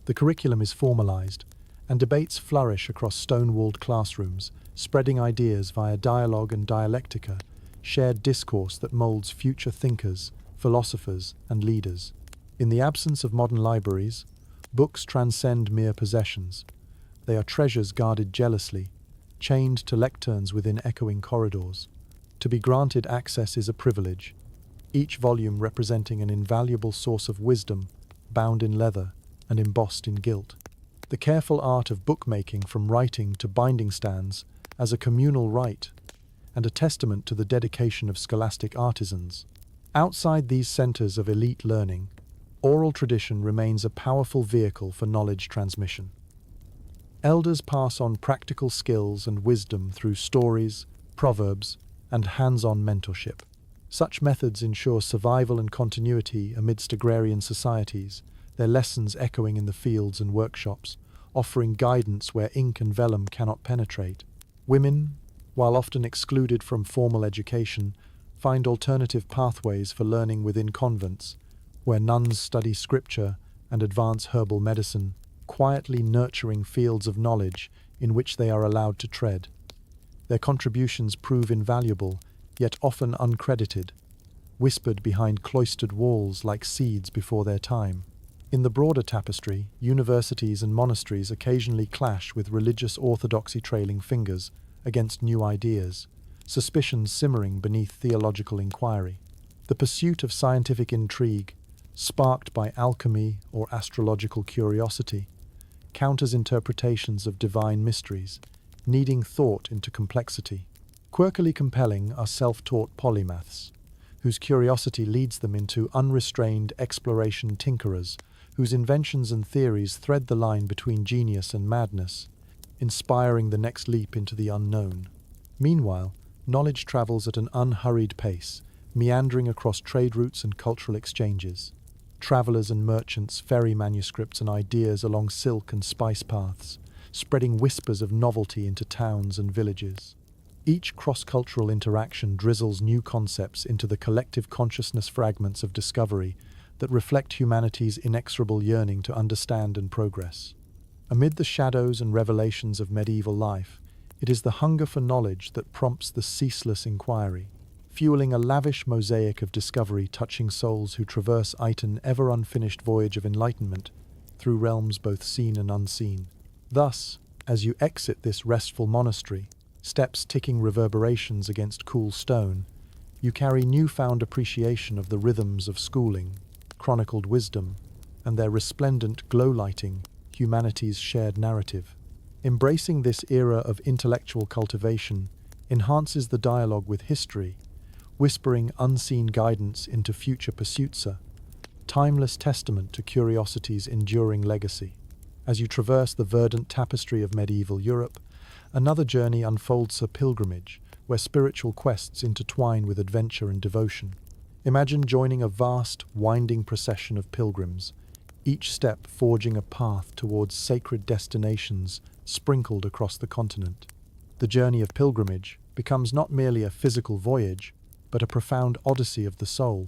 The curriculum is formalized, and debates flourish across stone-walled classrooms, spreading ideas via dialogue and dialectica, shared discourse that molds future thinkers, philosophers, and leaders. In the absence of modern libraries, books transcend mere possessions. They are treasures guarded jealously, chained to lecterns within echoing corridors. To be granted access is a privilege, each volume representing an invaluable source of wisdom, bound in leather and embossed in gilt. The careful art of bookmaking from writing to binding stands as a communal rite and a testament to the dedication of scholastic artisans. Outside these centers of elite learning, oral tradition remains a powerful vehicle for knowledge transmission. Elders pass on practical skills and wisdom through stories, proverbs, and hands-on mentorship. Such methods ensure survival and continuity amidst agrarian societies, their lessons echoing in the fields and workshops, offering guidance where ink and vellum cannot penetrate. Women, while often excluded from formal education, find alternative pathways for learning within convents, where nuns study scripture and advance herbal medicine, quietly nurturing fields of knowledge in which they are allowed to tread. Their contributions prove invaluable, yet often uncredited, whispered behind cloistered walls like seeds before their time. In the broader tapestry, universities and monasteries occasionally clash with religious orthodoxy trailing fingers against new ideas, suspicions simmering beneath theological inquiry. The pursuit of scientific intrigue, sparked by alchemy or astrological curiosity, counters interpretations of divine mysteries, kneading thought into complexity. Quirkily compelling are self-taught polymaths, whose curiosity leads them into unrestrained exploration tinkerers, whose inventions and theories thread the line between genius and madness, inspiring the next leap into the unknown. Meanwhile, knowledge travels at an unhurried pace, meandering across trade routes and cultural exchanges. Travelers and merchants ferry manuscripts and ideas along silk and spice paths, spreading whispers of novelty into towns and villages. Each cross-cultural interaction drizzles new concepts into the collective consciousness fragments of discovery that reflect humanity's inexorable yearning to understand and progress. Amid the shadows and revelations of medieval life, it is the hunger for knowledge that prompts the ceaseless inquiry, fueling a lavish mosaic of discovery touching souls who traverse an ever-unfinished voyage of enlightenment through realms both seen and unseen. Thus, as you exit this restful monastery, steps ticking reverberations against cool stone, You carry newfound appreciation of the rhythms of schooling, chronicled wisdom, and their resplendent glow-lighting, humanity's shared narrative. Embracing this era of intellectual cultivation enhances the dialogue with history, whispering unseen guidance into future pursuits, a timeless testament to curiosity's enduring legacy. As you traverse the verdant tapestry of medieval Europe, another journey unfolds, a pilgrimage, where spiritual quests intertwine with adventure and devotion. Imagine joining a vast, winding procession of pilgrims, each step forging a path towards sacred destinations sprinkled across the continent. The journey of pilgrimage becomes not merely a physical voyage, but a profound odyssey of the soul,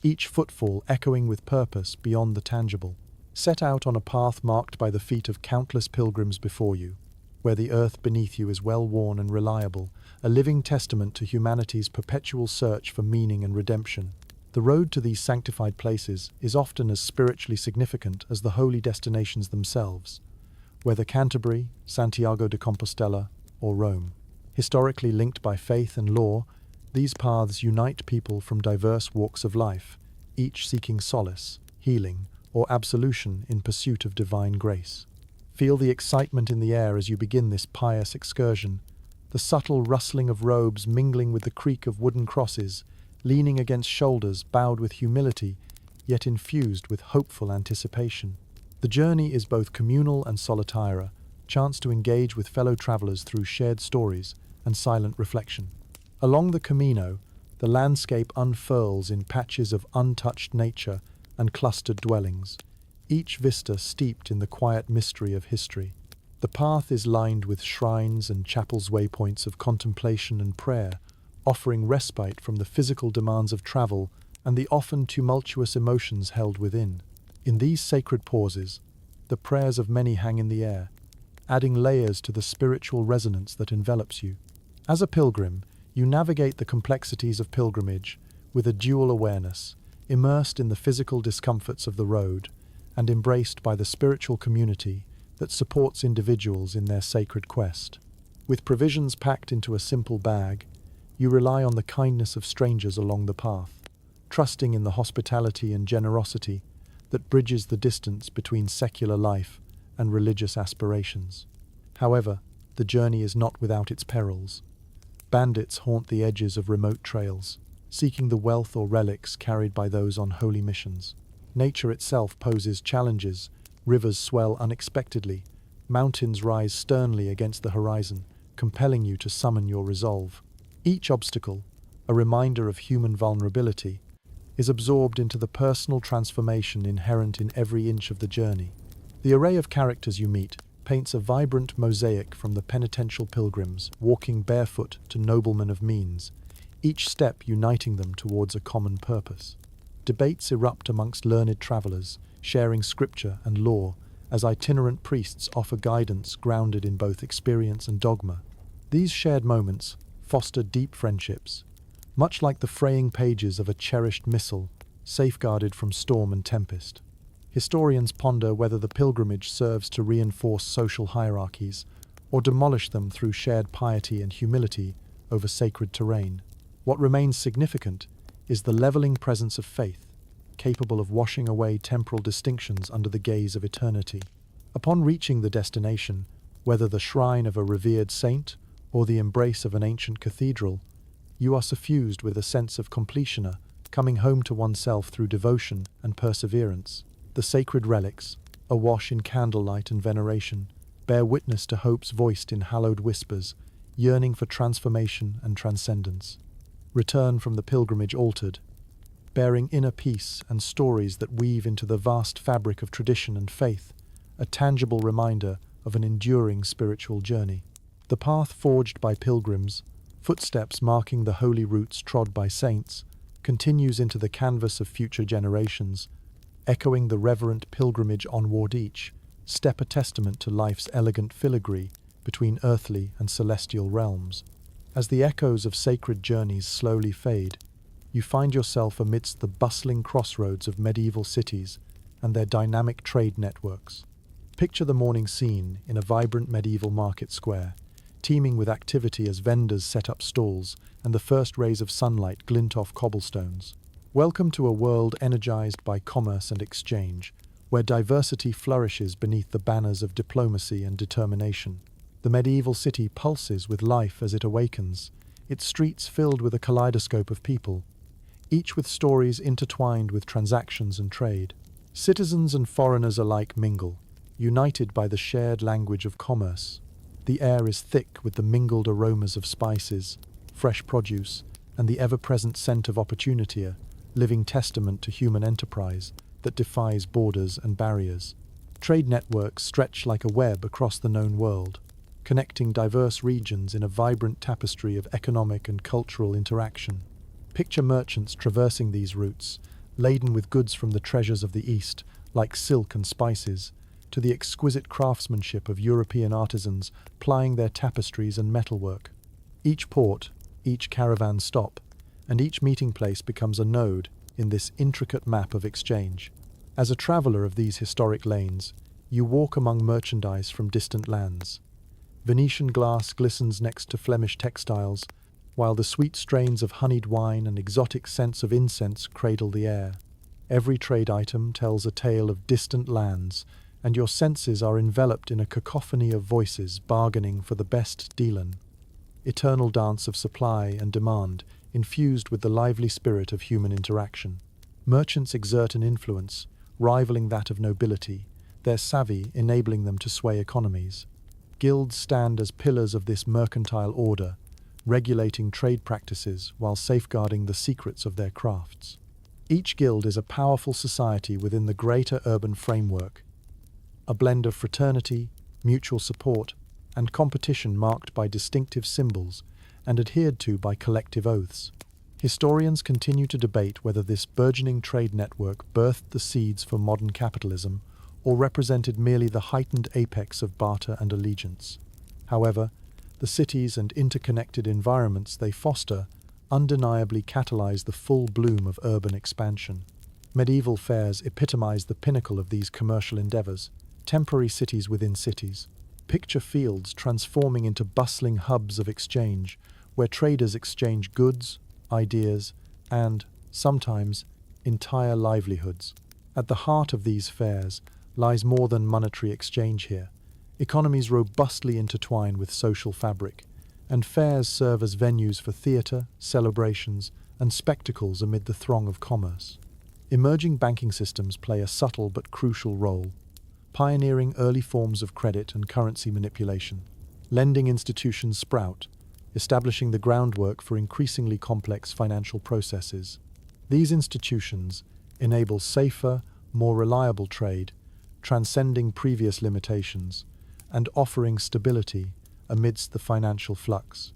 each footfall echoing with purpose beyond the tangible. Set out on a path marked by the feet of countless pilgrims before you, where the earth beneath you is well-worn and reliable, a living testament to humanity's perpetual search for meaning and redemption. The road to these sanctified places is often as spiritually significant as the holy destinations themselves, whether Canterbury, Santiago de Compostela, or Rome. Historically linked by faith and law, these paths unite people from diverse walks of life, each seeking solace, healing, or absolution in pursuit of divine grace. Feel the excitement in the air as you begin this pious excursion, the subtle rustling of robes mingling with the creak of wooden crosses, leaning against shoulders bowed with humility, yet infused with hopeful anticipation. The journey is both communal and solitary, a chance to engage with fellow travelers through shared stories and silent reflection. Along the Camino, the landscape unfurls in patches of untouched nature and clustered dwellings, each vista steeped in the quiet mystery of history. The path is lined with shrines and chapels, waypoints of contemplation and prayer, offering respite from the physical demands of travel and the often tumultuous emotions held within. In these sacred pauses, the prayers of many hang in the air, adding layers to the spiritual resonance that envelops you. As a pilgrim, you navigate the complexities of pilgrimage with a dual awareness, immersed in the physical discomforts of the road and embraced by the spiritual community that supports individuals in their sacred quest. With provisions packed into a simple bag, you rely on the kindness of strangers along the path, trusting in the hospitality and generosity that bridges the distance between secular life and religious aspirations. However, the journey is not without its perils. Bandits haunt the edges of remote trails, seeking the wealth or relics carried by those on holy missions. Nature itself poses challenges. Rivers swell unexpectedly, mountains rise sternly against the horizon, compelling you to summon your resolve. Each obstacle, a reminder of human vulnerability, is absorbed into the personal transformation inherent in every inch of the journey. The array of characters you meet paints a vibrant mosaic, from the penitential pilgrims walking barefoot to noblemen of means, each step uniting them towards a common purpose. Debates erupt amongst learned travelers, sharing scripture and law, as itinerant priests offer guidance grounded in both experience and dogma. These shared moments foster deep friendships, much like the fraying pages of a cherished missal, safeguarded from storm and tempest. Historians ponder whether the pilgrimage serves to reinforce social hierarchies or demolish them through shared piety and humility over sacred terrain. What remains significant is the leveling presence of faith, capable of washing away temporal distinctions under the gaze of eternity. Upon reaching the destination, whether the shrine of a revered saint or the embrace of an ancient cathedral, you are suffused with a sense of completion, coming home to oneself through devotion and perseverance. The sacred relics, awash in candlelight and veneration, bear witness to hopes voiced in hallowed whispers, yearning for transformation and transcendence. Return from the pilgrimage altered, bearing inner peace and stories that weave into the vast fabric of tradition and faith, a tangible reminder of an enduring spiritual journey. The path forged by pilgrims, footsteps marking the holy routes trod by saints, continues into the canvas of future generations, echoing the reverent pilgrimage onward, each step a testament to life's elegant filigree between earthly and celestial realms. As the echoes of sacred journeys slowly fade, you find yourself amidst the bustling crossroads of medieval cities and their dynamic trade networks. Picture the morning scene in a vibrant medieval market square, teeming with activity as vendors set up stalls and the first rays of sunlight glint off cobblestones. Welcome to a world energized by commerce and exchange, where diversity flourishes beneath the banners of diplomacy and determination. The medieval city pulses with life as it awakens, its streets filled with a kaleidoscope of people, each with stories intertwined with transactions and trade. Citizens and foreigners alike mingle, united by the shared language of commerce. The air is thick with the mingled aromas of spices, fresh produce, and the ever-present scent of opportunity, a living testament to human enterprise that defies borders and barriers. Trade networks stretch like a web across the known world, connecting diverse regions in a vibrant tapestry of economic and cultural interaction. Picture merchants traversing these routes, laden with goods from the treasures of the East, like silk and spices, to the exquisite craftsmanship of European artisans plying their tapestries and metalwork. Each port, each caravan stop, and each meeting place becomes a node in this intricate map of exchange. As a traveller of these historic lanes, you walk among merchandise from distant lands. Venetian glass glistens next to Flemish textiles, while the sweet strains of honeyed wine and exotic scents of incense cradle the air. Every trade item tells a tale of distant lands, and your senses are enveloped in a cacophony of voices bargaining for the best dealan. Eternal dance of supply and demand, infused with the lively spirit of human interaction. Merchants exert an influence, rivaling that of nobility, their savvy enabling them to sway economies. Guilds stand as pillars of this mercantile order, regulating trade practices while safeguarding the secrets of their crafts. Each guild is a powerful society within the greater urban framework, a blend of fraternity, mutual support, and competition marked by distinctive symbols and adhered to by collective oaths. Historians continue to debate whether this burgeoning trade network birthed the seeds for modern capitalism or represented merely the heightened apex of barter and allegiance. However, the cities and interconnected environments they foster undeniably catalyze the full bloom of urban expansion. Medieval fairs epitomize the pinnacle of these commercial endeavors, temporary cities within cities. Picture fields transforming into bustling hubs of exchange, where traders exchange goods, ideas, and, sometimes, entire livelihoods. At the heart of these fairs lies more than monetary exchange here. Economies robustly intertwine with social fabric, and fairs serve as venues for theatre, celebrations, and spectacles amid the throng of commerce. Emerging banking systems play a subtle but crucial role, pioneering early forms of credit and currency manipulation. Lending institutions sprout, establishing the groundwork for increasingly complex financial processes. These institutions enable safer, more reliable trade, transcending previous limitations, and offering stability amidst the financial flux.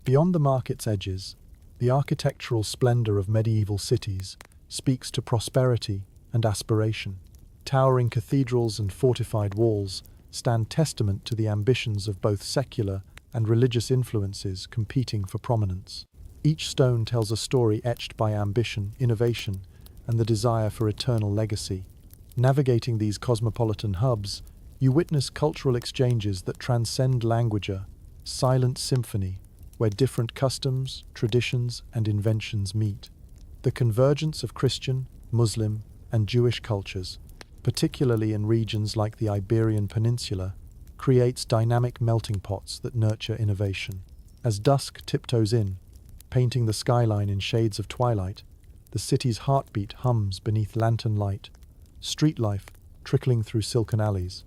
Beyond the market's edges, the architectural splendor of medieval cities speaks to prosperity and aspiration. Towering cathedrals and fortified walls stand testament to the ambitions of both secular and religious influences competing for prominence. Each stone tells a story etched by ambition, innovation, and the desire for eternal legacy. Navigating these cosmopolitan hubs, you witness cultural exchanges that transcend language, a silent symphony where different customs, traditions, and inventions meet. The convergence of Christian, Muslim, and Jewish cultures, particularly in regions like the Iberian Peninsula, creates dynamic melting pots that nurture innovation. As dusk tiptoes in, painting the skyline in shades of twilight, the city's heartbeat hums beneath lantern light, street life trickling through silken alleys.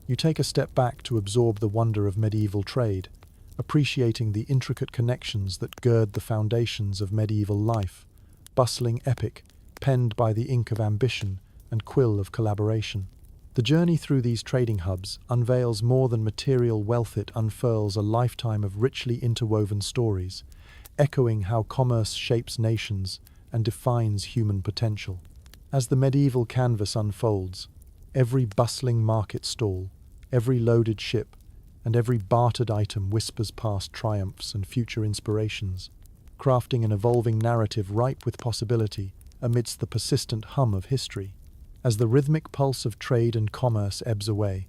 You take a step back to absorb the wonder of medieval trade, appreciating the intricate connections that gird the foundations of medieval life, bustling epic, penned by the ink of ambition and quill of collaboration. The journey through these trading hubs unveils more than material wealth. It unfurls a lifetime of richly interwoven stories, echoing how commerce shapes nations and defines human potential. As the medieval canvas unfolds, every bustling market stall, every loaded ship, and every bartered item whispers past triumphs and future inspirations, crafting an evolving narrative ripe with possibility amidst the persistent hum of history. As the rhythmic pulse of trade and commerce ebbs away,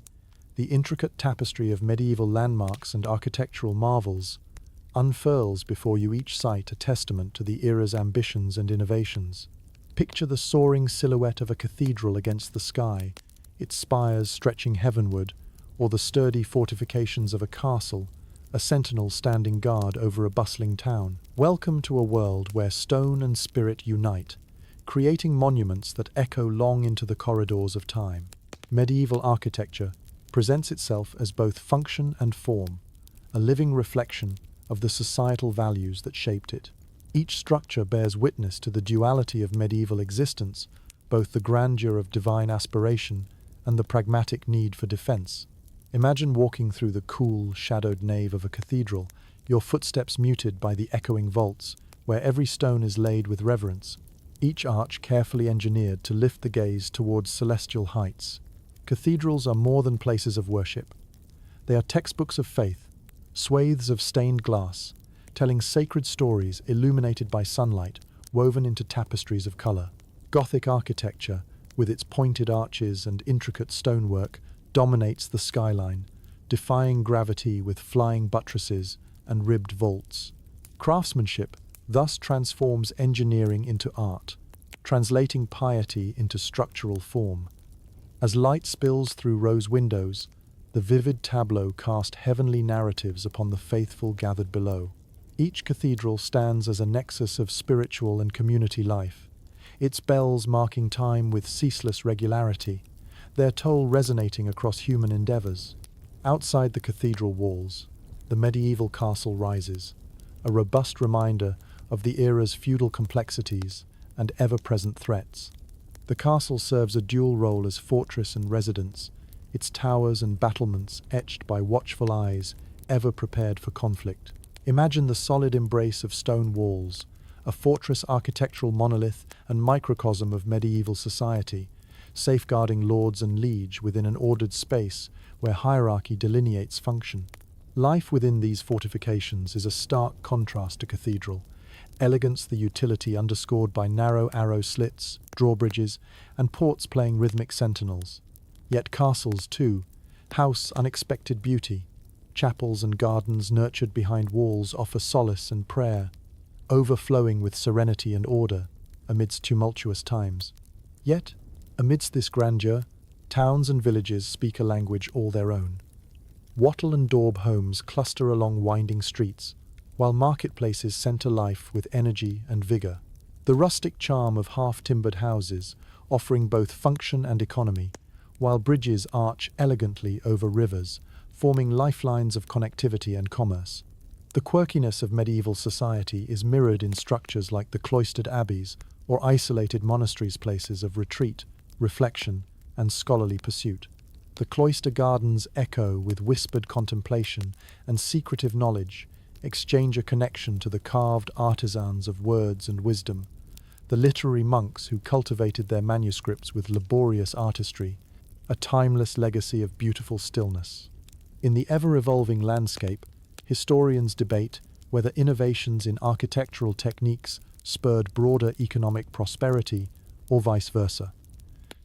the intricate tapestry of medieval landmarks and architectural marvels unfurls before you, each site a testament to the era's ambitions and innovations. Picture the soaring silhouette of a cathedral against the sky, its spires stretching heavenward, or the sturdy fortifications of a castle, a sentinel standing guard over a bustling town. Welcome to a world where stone and spirit unite, creating monuments that echo long into the corridors of time. Medieval architecture presents itself as both function and form, a living reflection of the societal values that shaped it. Each structure bears witness to the duality of medieval existence, both the grandeur of divine aspiration and the pragmatic need for defense. Imagine walking through the cool, shadowed nave of a cathedral, your footsteps muted by the echoing vaults, where every stone is laid with reverence, each arch carefully engineered to lift the gaze towards celestial heights. Cathedrals are more than places of worship. They are textbooks of faith, swathes of stained glass, telling sacred stories illuminated by sunlight, woven into tapestries of color. Gothic architecture, with its pointed arches and intricate stonework, dominates the skyline, defying gravity with flying buttresses and ribbed vaults. Craftsmanship thus transforms engineering into art, translating piety into structural form. As light spills through rose windows, the vivid tableau cast heavenly narratives upon the faithful gathered below. Each cathedral stands as a nexus of spiritual and community life, its bells marking time with ceaseless regularity, their toll resonating across human endeavors. Outside the cathedral walls, the medieval castle rises, a robust reminder of the era's feudal complexities and ever-present threats. The castle serves a dual role as fortress and residence, its towers and battlements etched by watchful eyes, ever prepared for conflict. Imagine the solid embrace of stone walls, a fortress architectural monolith and microcosm of medieval society, safeguarding lords and liege within an ordered space where hierarchy delineates function. Life within these fortifications is a stark contrast to cathedral, elegance the utility underscored by narrow arrow slits, drawbridges, and ports playing rhythmic sentinels. Yet castles, too, house unexpected beauty. Chapels and gardens nurtured behind walls offer solace and prayer, overflowing with serenity and order amidst tumultuous times. Yet, amidst this grandeur, towns and villages speak a language all their own. Wattle and daub homes cluster along winding streets, while marketplaces center life with energy and vigor. The rustic charm of half-timbered houses, offering both function and economy, while bridges arch elegantly over rivers, forming lifelines of connectivity and commerce. The quirkiness of medieval society is mirrored in structures like the cloistered abbeys or isolated monasteries, places of retreat, reflection, and scholarly pursuit. The cloister gardens echo with whispered contemplation and secretive knowledge, exchange a connection to the carved artisans of words and wisdom, the literary monks who cultivated their manuscripts with laborious artistry, a timeless legacy of beautiful stillness. In the ever-evolving landscape, historians debate whether innovations in architectural techniques spurred broader economic prosperity or vice versa.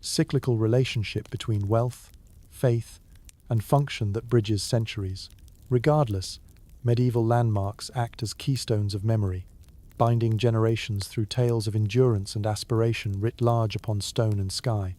Cyclical relationship between wealth, faith, and function that bridges centuries. Regardless, medieval landmarks act as keystones of memory, binding generations through tales of endurance and aspiration writ large upon stone and sky.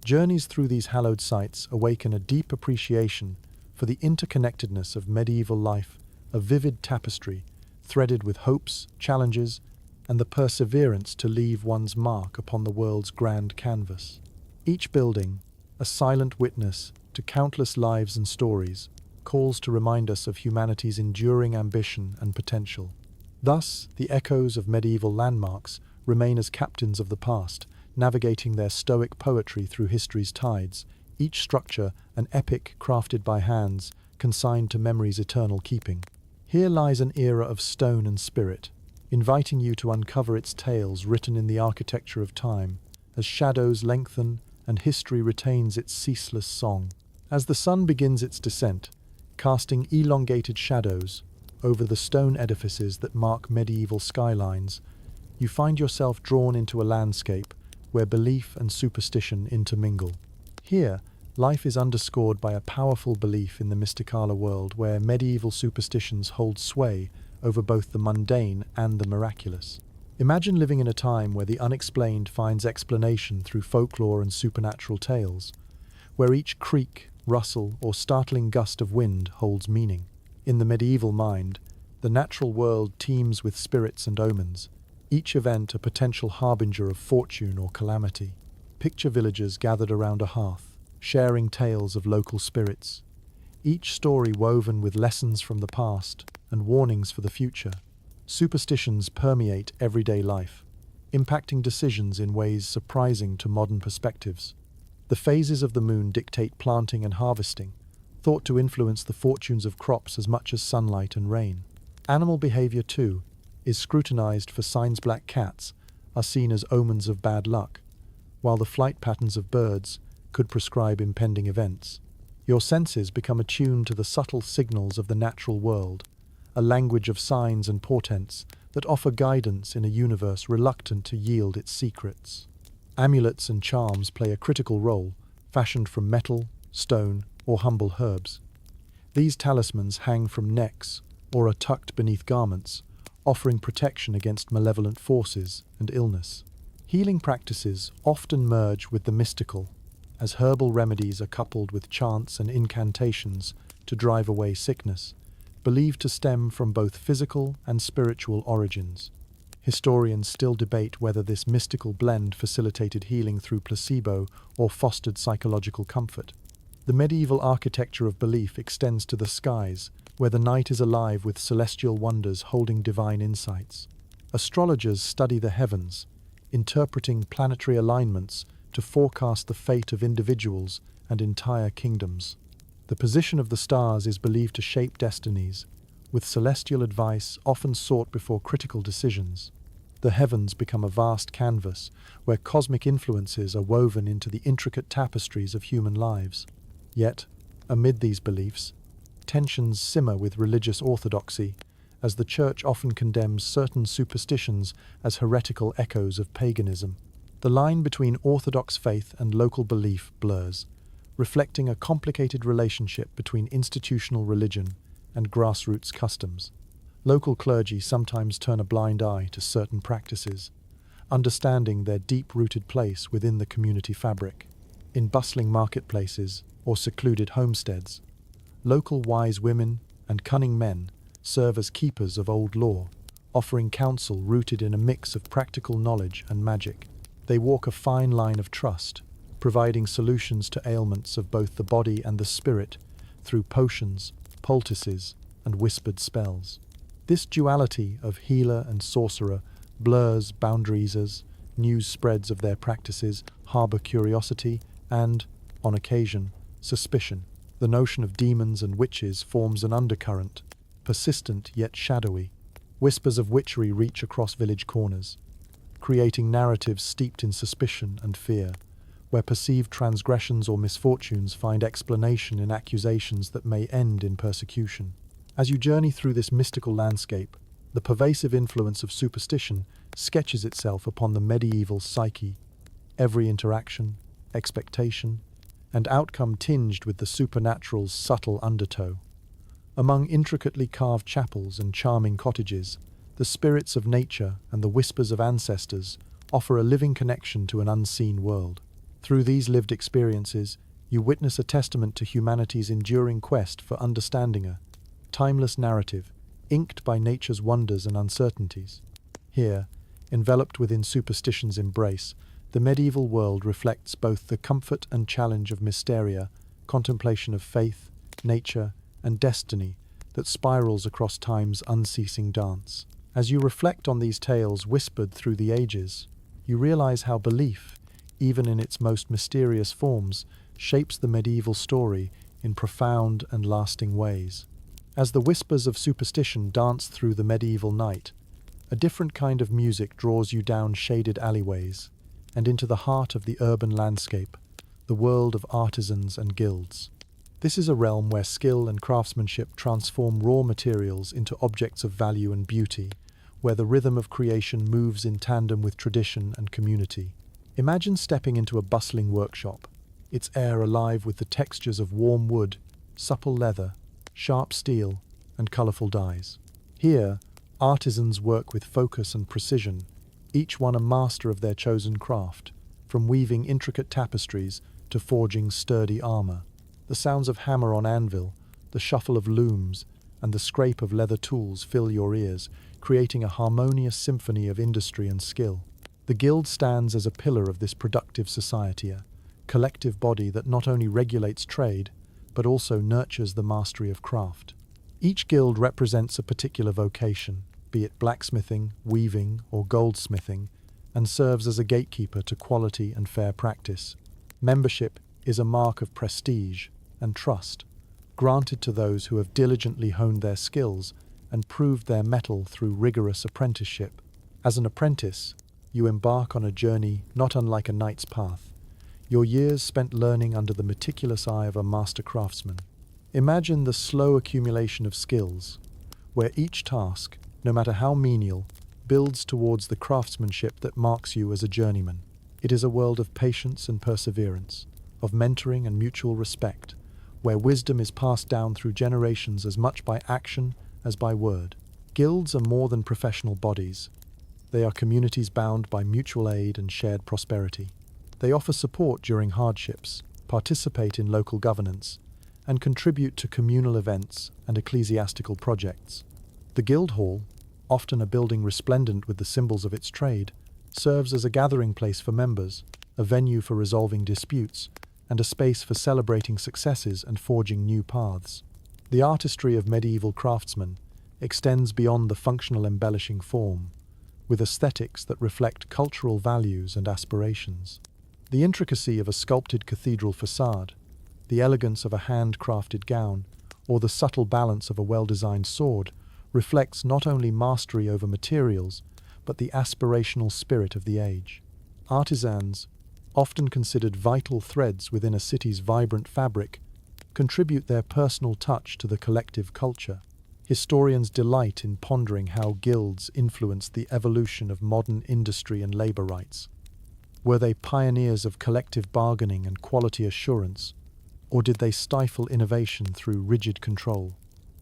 Journeys through these hallowed sites awaken a deep appreciation for the interconnectedness of medieval life, a vivid tapestry threaded with hopes, challenges, and the perseverance to leave one's mark upon the world's grand canvas. Each building, a silent witness to countless lives and stories, calls to remind us of humanity's enduring ambition and potential. Thus, the echoes of medieval landmarks remain as captains of the past, navigating their stoic poetry through history's tides, each structure an epic crafted by hands, consigned to memory's eternal keeping. Here lies an era of stone and spirit, inviting you to uncover its tales written in the architecture of time, as shadows lengthen and history retains its ceaseless song. As the sun begins its descent, casting elongated shadows over the stone edifices that mark medieval skylines, you find yourself drawn into a landscape where belief and superstition intermingle. Here, Life is underscored by a powerful belief in the mysticala world where medieval superstitions hold sway over both the mundane and the miraculous. Imagine living in a time where the unexplained finds explanation through folklore and supernatural tales, where each creak, rustle, or startling gust of wind holds meaning. In the medieval mind, the natural world teems with spirits and omens, each event a potential harbinger of fortune or calamity. Picture villagers gathered around a hearth, sharing tales of local spirits, each story woven with lessons from the past and warnings for the future. Superstitions permeate everyday life, impacting decisions in ways surprising to modern perspectives. The phases of the moon dictate planting and harvesting, thought to influence the fortunes of crops as much as sunlight and rain. Animal behavior, too, is scrutinized for signs. Black cats are seen as omens of bad luck, while the flight patterns of birds could prescribe impending events. Your senses become attuned to the subtle signals of the natural world, a language of signs and portents that offer guidance in a universe reluctant to yield its secrets. Amulets and charms play a critical role, fashioned from metal, stone, or humble herbs. These talismans hang from necks or are tucked beneath garments, offering protection against malevolent forces and illness. Healing practices often merge with the mystical, as herbal remedies are coupled with chants and incantations to drive away sickness, believed to stem from both physical and spiritual origins. Historians still debate whether this mystical blend facilitated healing through placebo or fostered psychological comfort. The medieval architecture of belief extends to the skies, where the night is alive with celestial wonders holding divine insights. Astrologers study the heavens, interpreting planetary alignments to forecast the fate of individuals and entire kingdoms. The position of the stars is believed to shape destinies, with celestial advice often sought before critical decisions. The heavens become a vast canvas where cosmic influences are woven into the intricate tapestries of human lives. Yet, amid these beliefs, tensions simmer with religious orthodoxy, as the Church often condemns certain superstitions as heretical echoes of paganism. The line between orthodox faith and local belief blurs, reflecting a complicated relationship between institutional religion and grassroots customs. Local clergy sometimes turn a blind eye to certain practices, understanding their deep-rooted place within the community fabric. In bustling marketplaces or secluded homesteads, local wise women and cunning men serve as keepers of old lore, offering counsel rooted in a mix of practical knowledge and magic. They walk a fine line of trust, providing solutions to ailments of both the body and the spirit through potions, poultices, and whispered spells. This duality of healer and sorcerer blurs boundaries as news spreads of their practices harbor curiosity and, on occasion, suspicion. The notion of demons and witches forms an undercurrent, persistent yet shadowy. Whispers of witchery reach across village corners, creating narratives steeped in suspicion and fear, where perceived transgressions or misfortunes find explanation in accusations that may end in persecution. As you journey through this mystical landscape, the pervasive influence of superstition sketches itself upon the medieval psyche, every interaction, expectation, and outcome tinged with the supernatural's subtle undertow. Among intricately carved chapels and charming cottages, the spirits of nature and the whispers of ancestors offer a living connection to an unseen world. Through these lived experiences, you witness a testament to humanity's enduring quest for understanding, a timeless narrative, inked by nature's wonders and uncertainties. Here, enveloped within superstition's embrace, the medieval world reflects both the comfort and challenge of mysteria, contemplation of faith, nature, and destiny that spirals across time's unceasing dance. As you reflect on these tales whispered through the ages, you realize how belief, even in its most mysterious forms, shapes the medieval story in profound and lasting ways. As the whispers of superstition dance through the medieval night, a different kind of music draws you down shaded alleyways and into the heart of the urban landscape, the world of artisans and guilds. This is a realm where skill and craftsmanship transform raw materials into objects of value and beauty, where the rhythm of creation moves in tandem with tradition and community. Imagine stepping into a bustling workshop, its air alive with the textures of warm wood, supple leather, sharp steel, and colorful dyes. Here, artisans work with focus and precision, each one a master of their chosen craft, from weaving intricate tapestries to forging sturdy armor. The sounds of hammer on anvil, the shuffle of looms, and the scrape of leather tools fill your ears, creating a harmonious symphony of industry and skill. The guild stands as a pillar of this productive society, a collective body that not only regulates trade, but also nurtures the mastery of craft. Each guild represents a particular vocation, be it blacksmithing, weaving, or goldsmithing, and serves as a gatekeeper to quality and fair practice. Membership is a mark of prestige and trust, granted to those who have diligently honed their skills and proved their mettle through rigorous apprenticeship. As an apprentice, you embark on a journey not unlike a knight's path, your years spent learning under the meticulous eye of a master craftsman. Imagine the slow accumulation of skills, where each task, no matter how menial, builds towards the craftsmanship that marks you as a journeyman. It is a world of patience and perseverance, of mentoring and mutual respect, where wisdom is passed down through generations as much by action as by word. Guilds are more than professional bodies. They are communities bound by mutual aid and shared prosperity. They offer support during hardships, participate in local governance, and contribute to communal events and ecclesiastical projects. The guild hall, often a building resplendent with the symbols of its trade, serves as a gathering place for members, a venue for resolving disputes, and a space for celebrating successes and forging new paths. The artistry of medieval craftsmen extends beyond the functional embellishing form, with aesthetics that reflect cultural values and aspirations. The intricacy of a sculpted cathedral facade, the elegance of a handcrafted gown, or the subtle balance of a well-designed sword reflects not only mastery over materials, but the aspirational spirit of the age. Artisans, often considered vital threads within a city's vibrant fabric, contribute their personal touch to the collective culture. Historians delight in pondering how guilds influenced the evolution of modern industry and labor rights. Were they pioneers of collective bargaining and quality assurance, or did they stifle innovation through rigid control?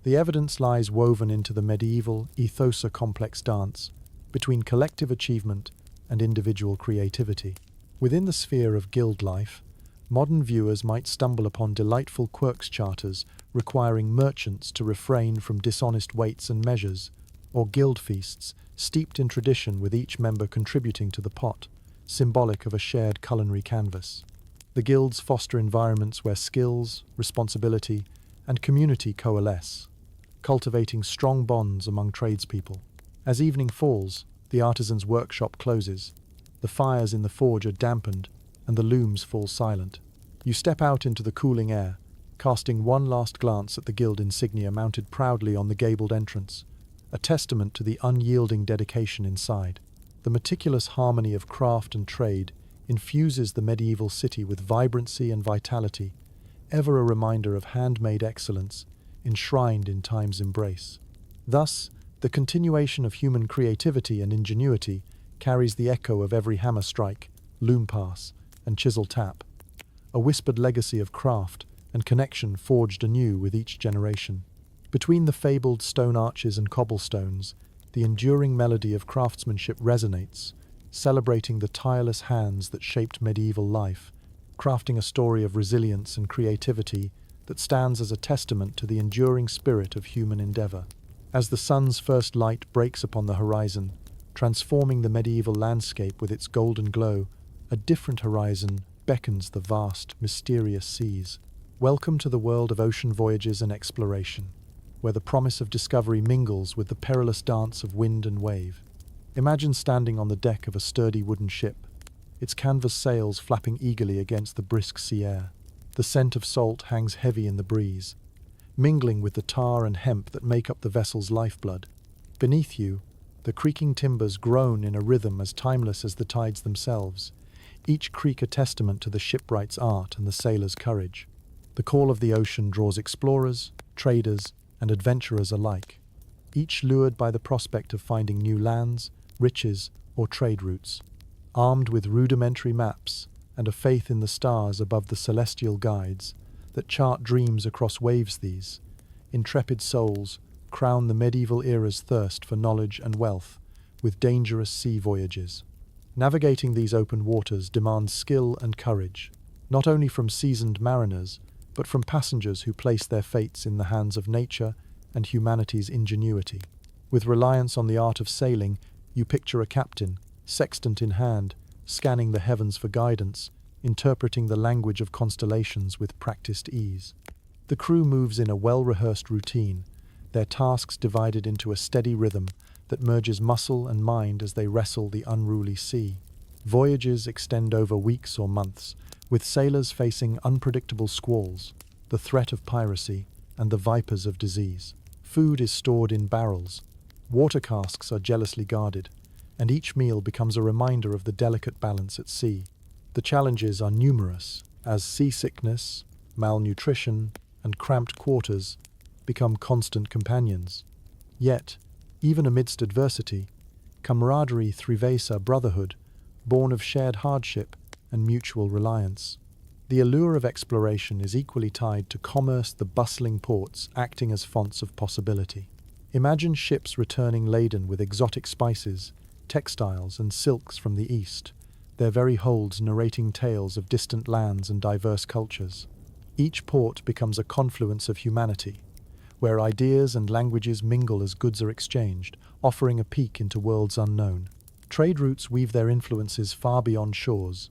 The evidence lies woven into the medieval ethos-complex dance between collective achievement and individual creativity. Within the sphere of guild life, modern viewers might stumble upon delightful quirks charters requiring merchants to refrain from dishonest weights and measures, or guild feasts steeped in tradition with each member contributing to the pot, symbolic of a shared culinary canvas. The guilds foster environments where skills, responsibility, and community coalesce, cultivating strong bonds among tradespeople. As evening falls, the artisan's workshop closes, the fires in the forge are dampened, and the looms fall silent. You step out into the cooling air, casting one last glance at the guild insignia mounted proudly on the gabled entrance, a testament to the unyielding dedication inside. The meticulous harmony of craft and trade infuses the medieval city with vibrancy and vitality, ever a reminder of handmade excellence enshrined in time's embrace. Thus, the continuation of human creativity and ingenuity carries the echo of every hammer strike, loom pass, and chisel tap, a whispered legacy of craft and connection forged anew with each generation. Between the fabled stone arches and cobblestones, the enduring melody of craftsmanship resonates, celebrating the tireless hands that shaped medieval life, crafting a story of resilience and creativity that stands as a testament to the enduring spirit of human endeavor. As the sun's first light breaks upon the horizon, transforming the medieval landscape with its golden glow, a different horizon beckons the vast, mysterious seas. Welcome to the world of ocean voyages and exploration, where the promise of discovery mingles with the perilous dance of wind and wave. Imagine standing on the deck of a sturdy wooden ship, its canvas sails flapping eagerly against the brisk sea air. The scent of salt hangs heavy in the breeze, mingling with the tar and hemp that make up the vessel's lifeblood. Beneath you, the creaking timbers groan in a rhythm as timeless as the tides themselves, each creak a testament to the shipwright's art and the sailor's courage. The call of the ocean draws explorers, traders, and adventurers alike, each lured by the prospect of finding new lands, riches, or trade routes. Armed with rudimentary maps and a faith in the stars above the celestial guides that chart dreams across waves. These intrepid souls crown the medieval era's thirst for knowledge and wealth with dangerous sea voyages. Navigating these open waters demands skill and courage, not only from seasoned mariners, but from passengers who place their fates in the hands of nature and humanity's ingenuity. With reliance on the art of sailing, you picture a captain, sextant in hand, scanning the heavens for guidance, interpreting the language of constellations with practiced ease. The crew moves in a well-rehearsed routine, their tasks divided into a steady rhythm that merges muscle and mind as they wrestle the unruly sea. Voyages extend over weeks or months, with sailors facing unpredictable squalls, the threat of piracy, and the vipers of disease. Food is stored in barrels, water casks are jealously guarded, and each meal becomes a reminder of the delicate balance at sea. The challenges are numerous, as seasickness, malnutrition, and cramped quarters become constant companions. Yet, even amidst adversity, camaraderie thrives, a brotherhood, born of shared hardship and mutual reliance. The allure of exploration is equally tied to commerce, the bustling ports acting as fonts of possibility. Imagine ships returning laden with exotic spices, textiles, and silks from the east, their very holds narrating tales of distant lands and diverse cultures. Each port becomes a confluence of humanity, where ideas and languages mingle as goods are exchanged, offering a peek into worlds unknown. Trade routes weave their influences far beyond shores.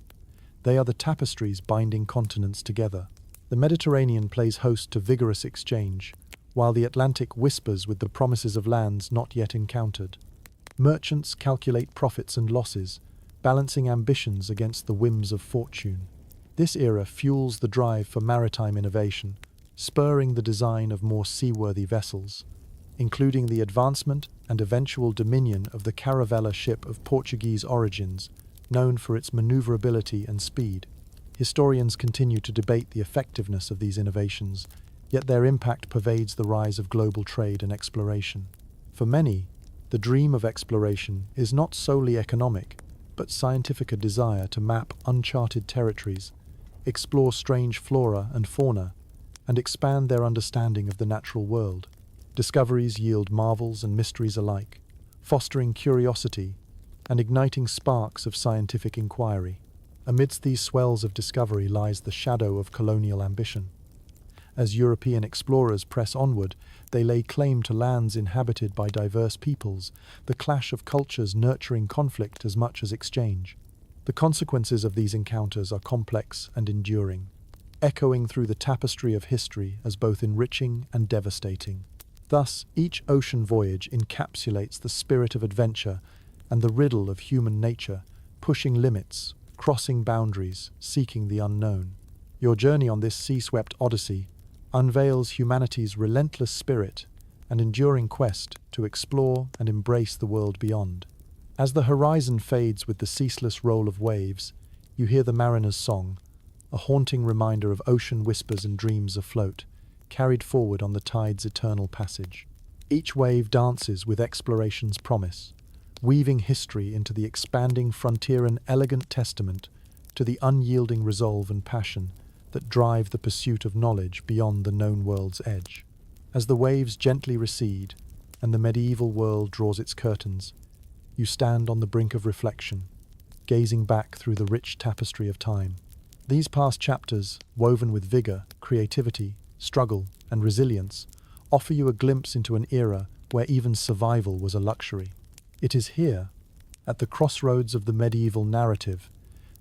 They are the tapestries binding continents together. The Mediterranean plays host to vigorous exchange, while the Atlantic whispers with the promises of lands not yet encountered. Merchants calculate profits and losses, balancing ambitions against the whims of fortune. This era fuels the drive for maritime innovation, spurring the design of more seaworthy vessels, including the advancement and eventual dominion of the caravella ship of Portuguese origins, known for its maneuverability and speed. Historians continue to debate the effectiveness of these innovations, yet their impact pervades the rise of global trade and exploration. For many, the dream of exploration is not solely economic, but scientific, a desire to map uncharted territories, explore strange flora and fauna, and expand their understanding of the natural world. Discoveries yield marvels and mysteries alike, fostering curiosity and igniting sparks of scientific inquiry. Amidst these swells of discovery lies the shadow of colonial ambition. As European explorers press onward, they lay claim to lands inhabited by diverse peoples, the clash of cultures nurturing conflict as much as exchange. The consequences of these encounters are complex and enduring, echoing through the tapestry of history as both enriching and devastating. Thus, each ocean voyage encapsulates the spirit of adventure and the riddle of human nature, pushing limits, crossing boundaries, seeking the unknown. Your journey on this sea-swept odyssey unveils humanity's relentless spirit and enduring quest to explore and embrace the world beyond. As the horizon fades with the ceaseless roll of waves, you hear the mariner's song, a haunting reminder of ocean whispers and dreams afloat, carried forward on the tide's eternal passage. Each wave dances with exploration's promise, weaving history into the expanding frontier, an elegant testament to the unyielding resolve and passion that drive the pursuit of knowledge beyond the known world's edge. As the waves gently recede and the medieval world draws its curtains, you stand on the brink of reflection, gazing back through the rich tapestry of time. These past chapters, woven with vigor, creativity, struggle, and resilience, offer you a glimpse into an era where even survival was a luxury. It is here, at the crossroads of the medieval narrative,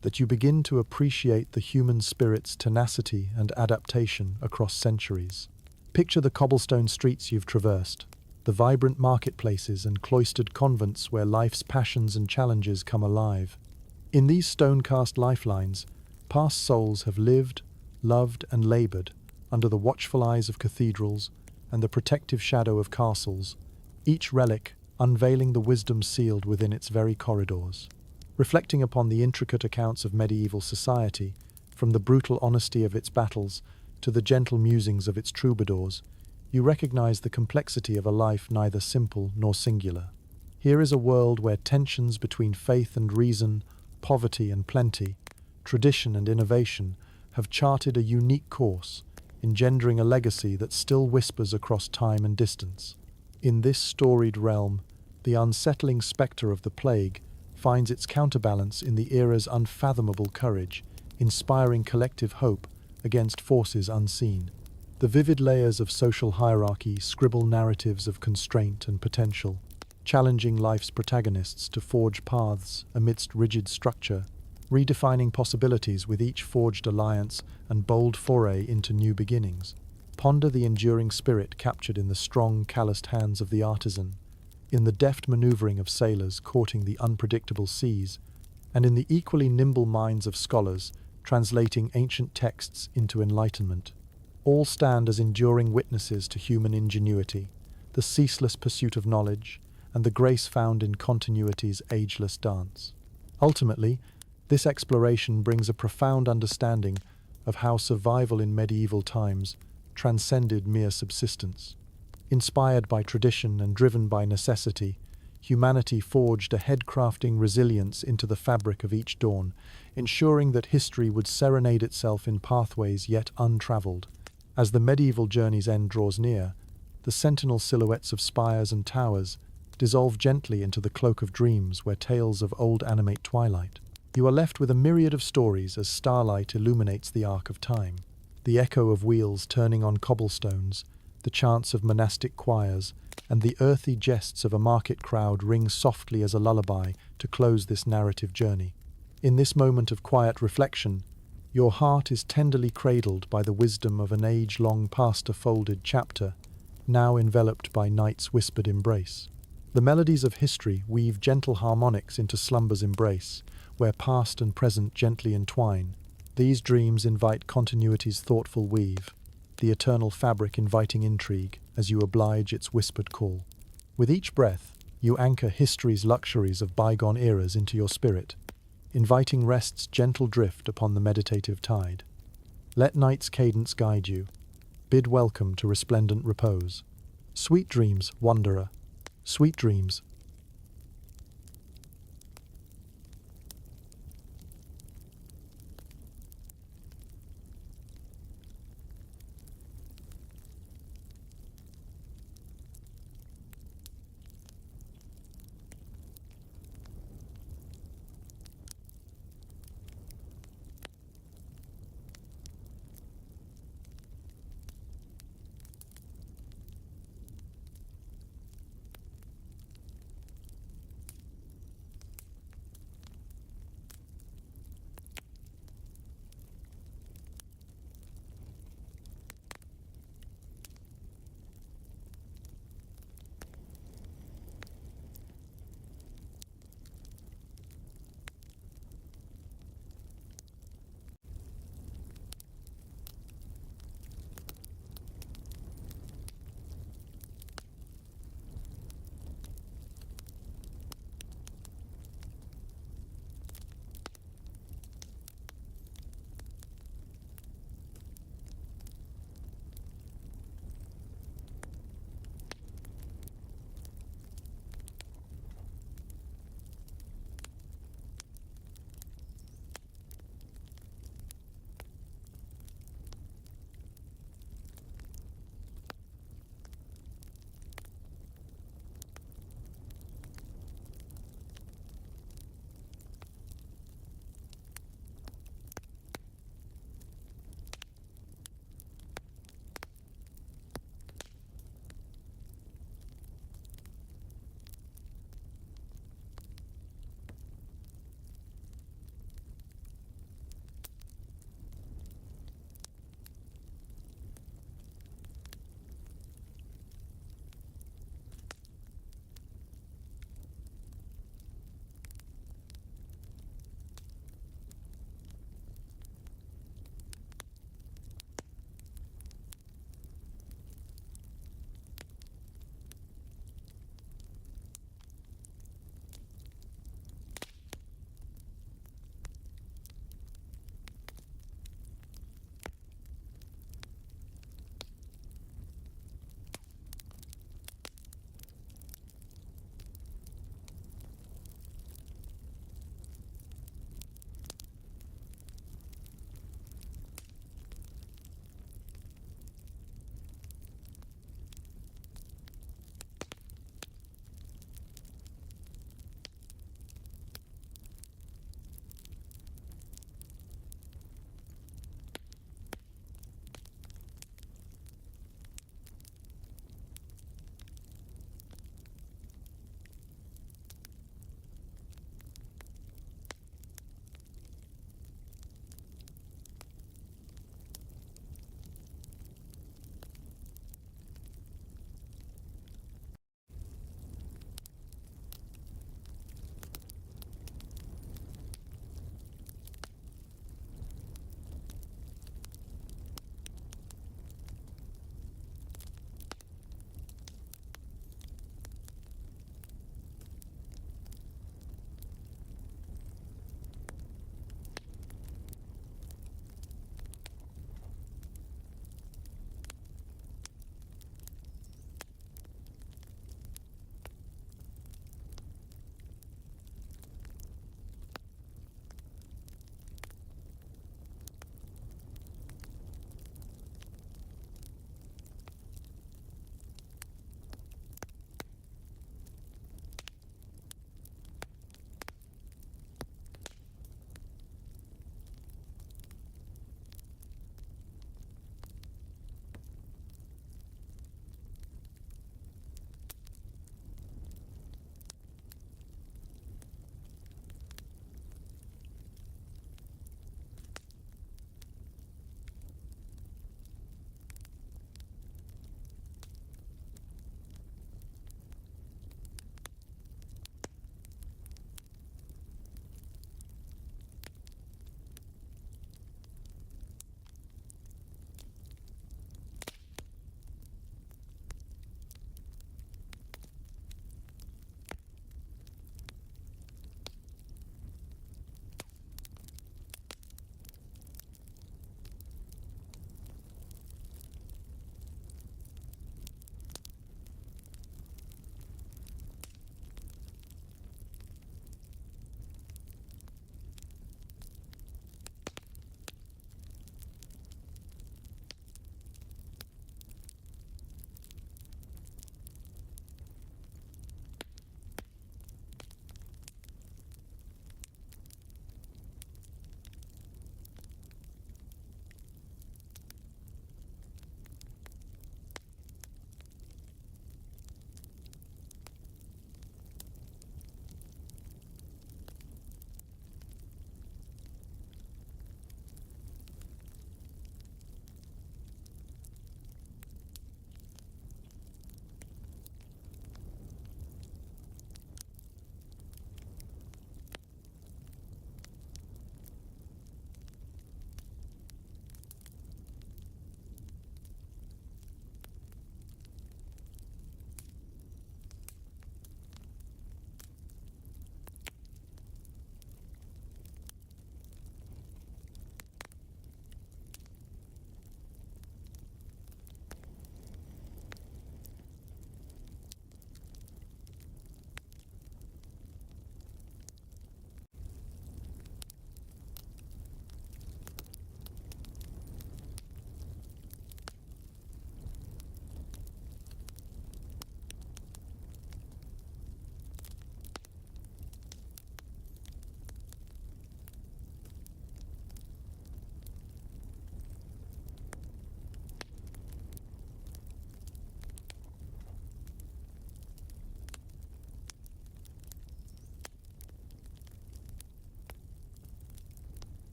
that you begin to appreciate the human spirit's tenacity and adaptation across centuries. Picture the cobblestone streets you've traversed, the vibrant marketplaces and cloistered convents where life's passions and challenges come alive. In these stone-cast lifelines, past souls have lived, loved, and labored under the watchful eyes of cathedrals and the protective shadow of castles, each relic unveiling the wisdom sealed within its very corridors. Reflecting upon the intricate accounts of medieval society, from the brutal honesty of its battles to the gentle musings of its troubadours, you recognize the complexity of a life neither simple nor singular. Here is a world where tensions between faith and reason, poverty and plenty, tradition and innovation have charted a unique course, engendering a legacy that still whispers across time and distance. In this storied realm, the unsettling spectre of the plague finds its counterbalance in the era's unfathomable courage, inspiring collective hope against forces unseen. The vivid layers of social hierarchy scribble narratives of constraint and potential, challenging life's protagonists to forge paths amidst rigid structure, redefining possibilities with each forged alliance and bold foray into new beginnings. Ponder the enduring spirit captured in the strong, calloused hands of the artisan, in the deft maneuvering of sailors courting the unpredictable seas, and in the equally nimble minds of scholars translating ancient texts into enlightenment. All stand as enduring witnesses to human ingenuity, the ceaseless pursuit of knowledge, and the grace found in continuity's ageless dance. Ultimately, this exploration brings a profound understanding of how survival in medieval times transcended mere subsistence. Inspired by tradition and driven by necessity, humanity forged a head-crafting resilience into the fabric of each dawn, ensuring that history would serenade itself in pathways yet untraveled. As the medieval journey's end draws near, the sentinel silhouettes of spires and towers dissolve gently into the cloak of dreams where tales of old animate twilight. You are left with a myriad of stories as starlight illuminates the arc of time. The echo of wheels turning on cobblestones, the chants of monastic choirs, and the earthy jests of a market crowd ring softly as a lullaby to close this narrative journey. In this moment of quiet reflection, your heart is tenderly cradled by the wisdom of an age-long past-a-folded chapter, now enveloped by night's whispered embrace. The melodies of history weave gentle harmonics into slumber's embrace, where past and present gently entwine. These dreams invite continuity's thoughtful weave, the eternal fabric inviting intrigue as you oblige its whispered call. With each breath, you anchor history's luxuries of bygone eras into your spirit, inviting rest's gentle drift upon the meditative tide. Let night's cadence guide you. Bid welcome to resplendent repose. Sweet dreams, wanderer. Sweet dreams.